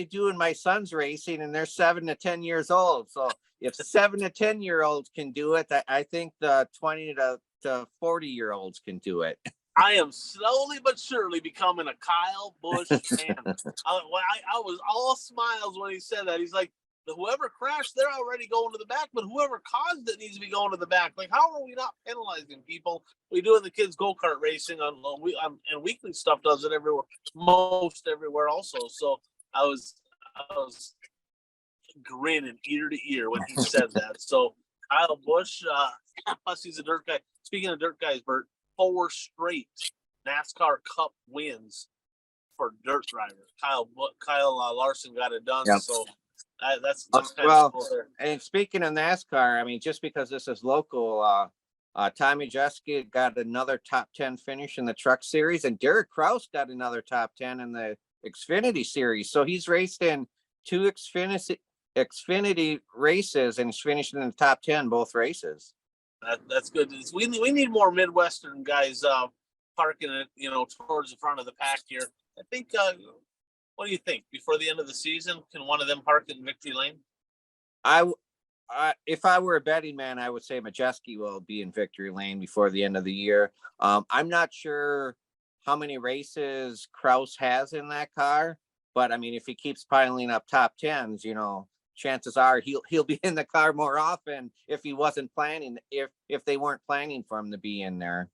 do in my son's racing, and they're 7 to 10 years old. So if 7 to 10-year-olds can do it, I think the 20 to 40-year-olds can do it. I am slowly but surely becoming a Kyle Busch fan. I was all smiles when he said that. He's like, whoever crashed, they're already going to the back, but whoever caused it needs to be going to the back. Like, how are we not penalizing people? We do in the kids go-kart racing and weekly stuff does it everywhere, most everywhere also. So I was grinning ear to ear when he said that. So Kyle Busch, plus he's a dirt guy. Speaking of dirt guys, Bert, 4 straight NASCAR Cup wins for dirt drivers. Kyle Larson got it done. Yep. So that's kind of cool there. And speaking of NASCAR, I mean, just because this is local, Tommy Jeske got another top 10 finish in the Truck Series, and Derek Kraus got another top 10 in the Xfinity Series. So he's raced in 2 Xfinity races and he's finished in the top 10 both races. That's good. We need more Midwestern guys parking it, towards the front of the pack here. I think. What do you think? Before the end of the season, can one of them park in victory lane? If I were a betting man, I would say Majeski will be in victory lane before the end of the year. I'm not sure how many races Kraus has in that car, but I mean, if he keeps piling up top 10s, chances are he'll be in the car more often if he wasn't planning, if they weren't planning for him to be in there.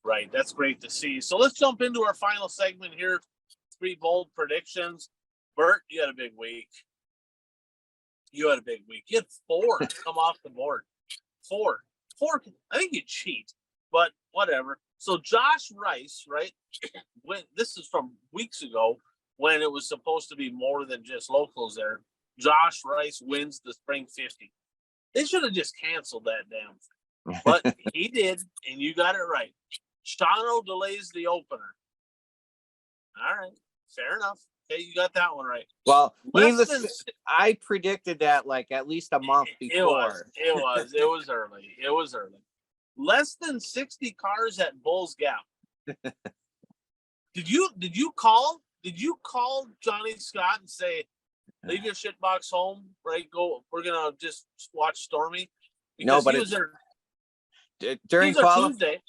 Right. That's great to see. So let's jump into our final segment here. 3 bold predictions. Bert, you had a big week. You had 4 come off the board. 4. I think you cheat, but whatever. So Josh Rice, right? This is from weeks ago when it was supposed to be more than just locals there. Josh Rice wins the Spring 50. They should have just canceled that damn thing. But he did, and you got it right. Shano delays the opener. All right. Fair enough. Okay, you got that one right. Well, I predicted that like at least a month before. It was early. Less than 60 cars at Bulls Gap. Did you call Johnny Scott and say, leave your shit box home, right? Go. We're gonna just watch Stormy. Because no, but he was there during Tuesday.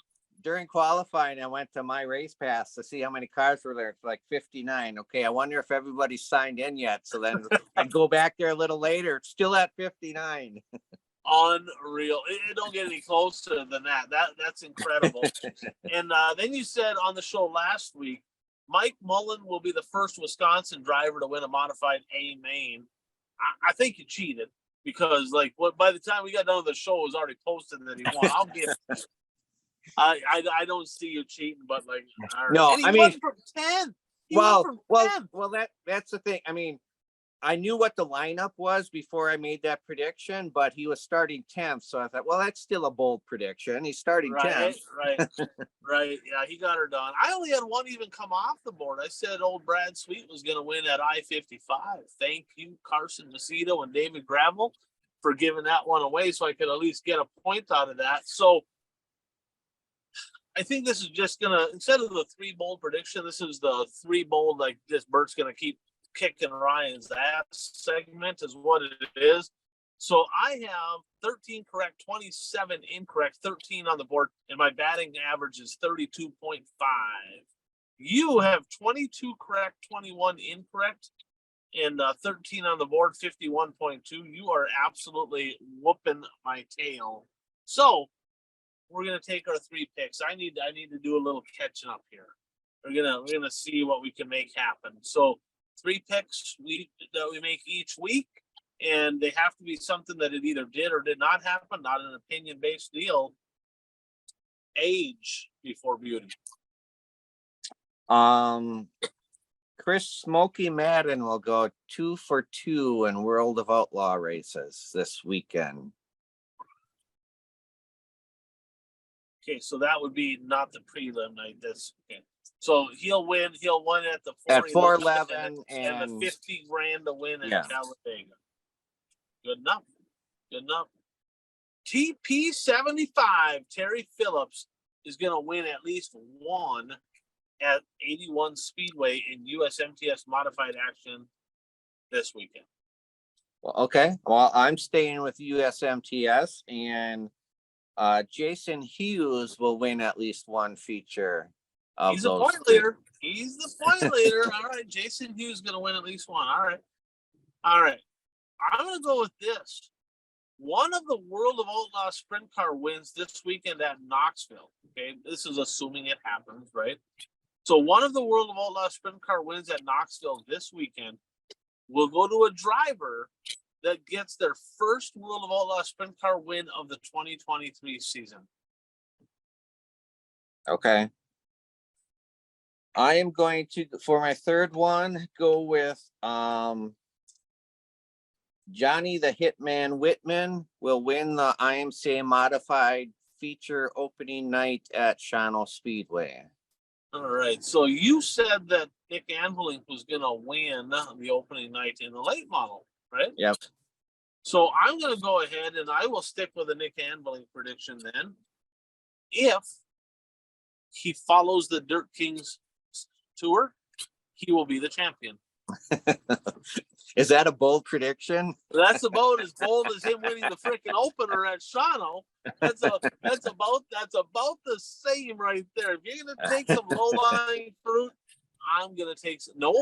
during qualifying, I went to my race pass to see how many cars were there. It's like 59. Okay, I wonder if everybody's signed in yet. So then I'd go back there a little later. It's still at 59. Unreal. It don't get any closer than that. That's incredible. And then you said on the show last week, Mike Mullen will be the first Wisconsin driver to win a modified A main. I think you cheated because, like, by the time we got done with the show, it was already posted that he won. I'll give. I don't see you cheating, but like, all right. No, And he I won mean, from 10. He won from 10. That's the thing. I mean, I knew what the lineup was before I made that prediction, but he was starting 10th. So I thought, well, that's still a bold prediction. He's starting 10th. Right. Yeah, he got her done. I only had one even come off the board. I said old Brad Sweet was going to win at I-55. Thank you, Carson Macedo and David Gravel, for giving that one away so I could at least get a point out of that. So I think this is just going to, instead of the 3 bold prediction, this is the 3 bold, like this Bert's going to keep kicking Ryan's ass segment is what it is. So I have 13 correct, 27 incorrect, 13 on the board, and my batting average is 32.5. You have 22 correct, 21 incorrect, and 13 on the board, 51.2. You are absolutely whooping my tail. So we're gonna take our 3 picks. I need to do a little catching up here. We're gonna see what we can make happen. So 3 picks that we make each week, and they have to be something that it either did or did not happen, not an opinion-based deal. Age before beauty. Chris Smokey Madden will go 2 for 2 in World of Outlaw races this weekend. Okay, so that would be not the prelim night. That's okay. So he'll win. He'll win at the 411 and the 50 grand to win at Talladega. Good enough. Good enough. TP75 Terry Phillips is going to win at least one at 81 Speedway in USMTS modified action this weekend. Well, okay. Well, I'm staying with USMTS, and Jason Hughes will win at least one feature. He's a point leader. He's the point leader. All right. Jason Hughes is going to win at least one. All right. All right. I'm going to go with this. One of the World of Outlaw sprint car wins this weekend at Knoxville. Okay. This is assuming it happens, right? So one of the World of Outlaw sprint car wins at Knoxville this weekend will go to a driver that gets their first World of Outlaw sprint car win of the 2023 season. Okay. I am going to, for my third one, go with Johnny the Hitman Whitman will win the IMCA modified feature opening night at Shawano Speedway. All right. So you said that Nick Anvelink was going to win the opening night in the late model, right? Yep. So I'm going to go ahead and I will stick with the Nick Anvelink prediction then. If he follows the Dirt Kings tour, he will be the champion. Is that a bold prediction? That's about as bold as him winning the freaking opener at Shawano. That's about the same right there. If you're gonna take some low-lying fruit, I'm gonna take some, no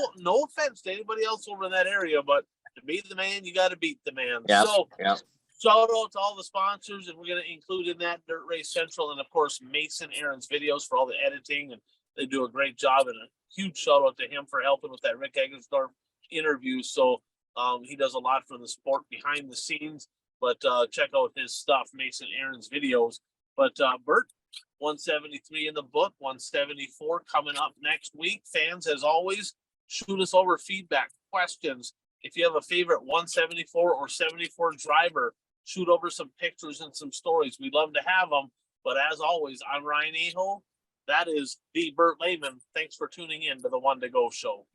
offense to anybody else over in that area, but to beat the man, you got to beat the man. Yep. So yep. Shout out to all the sponsors, and we're going to include in that Dirt Race Central and, of course, Mason Aaron's videos for all the editing, and they do a great job. And a huge shout out to him for helping with that Rick Eggersdorf interview. So he does a lot for the sport behind the scenes, but check out his stuff, Mason Aaron's videos. But Bert, 173 in the book, 174 coming up next week. Fans, as always, shoot us over feedback, questions. If you have a favorite 174 or 74 driver, shoot over some pictures and some stories. We'd love to have them. But as always, I'm Ryan Aho. That is the Bert Lehman. Thanks for tuning in to the One to Go Show.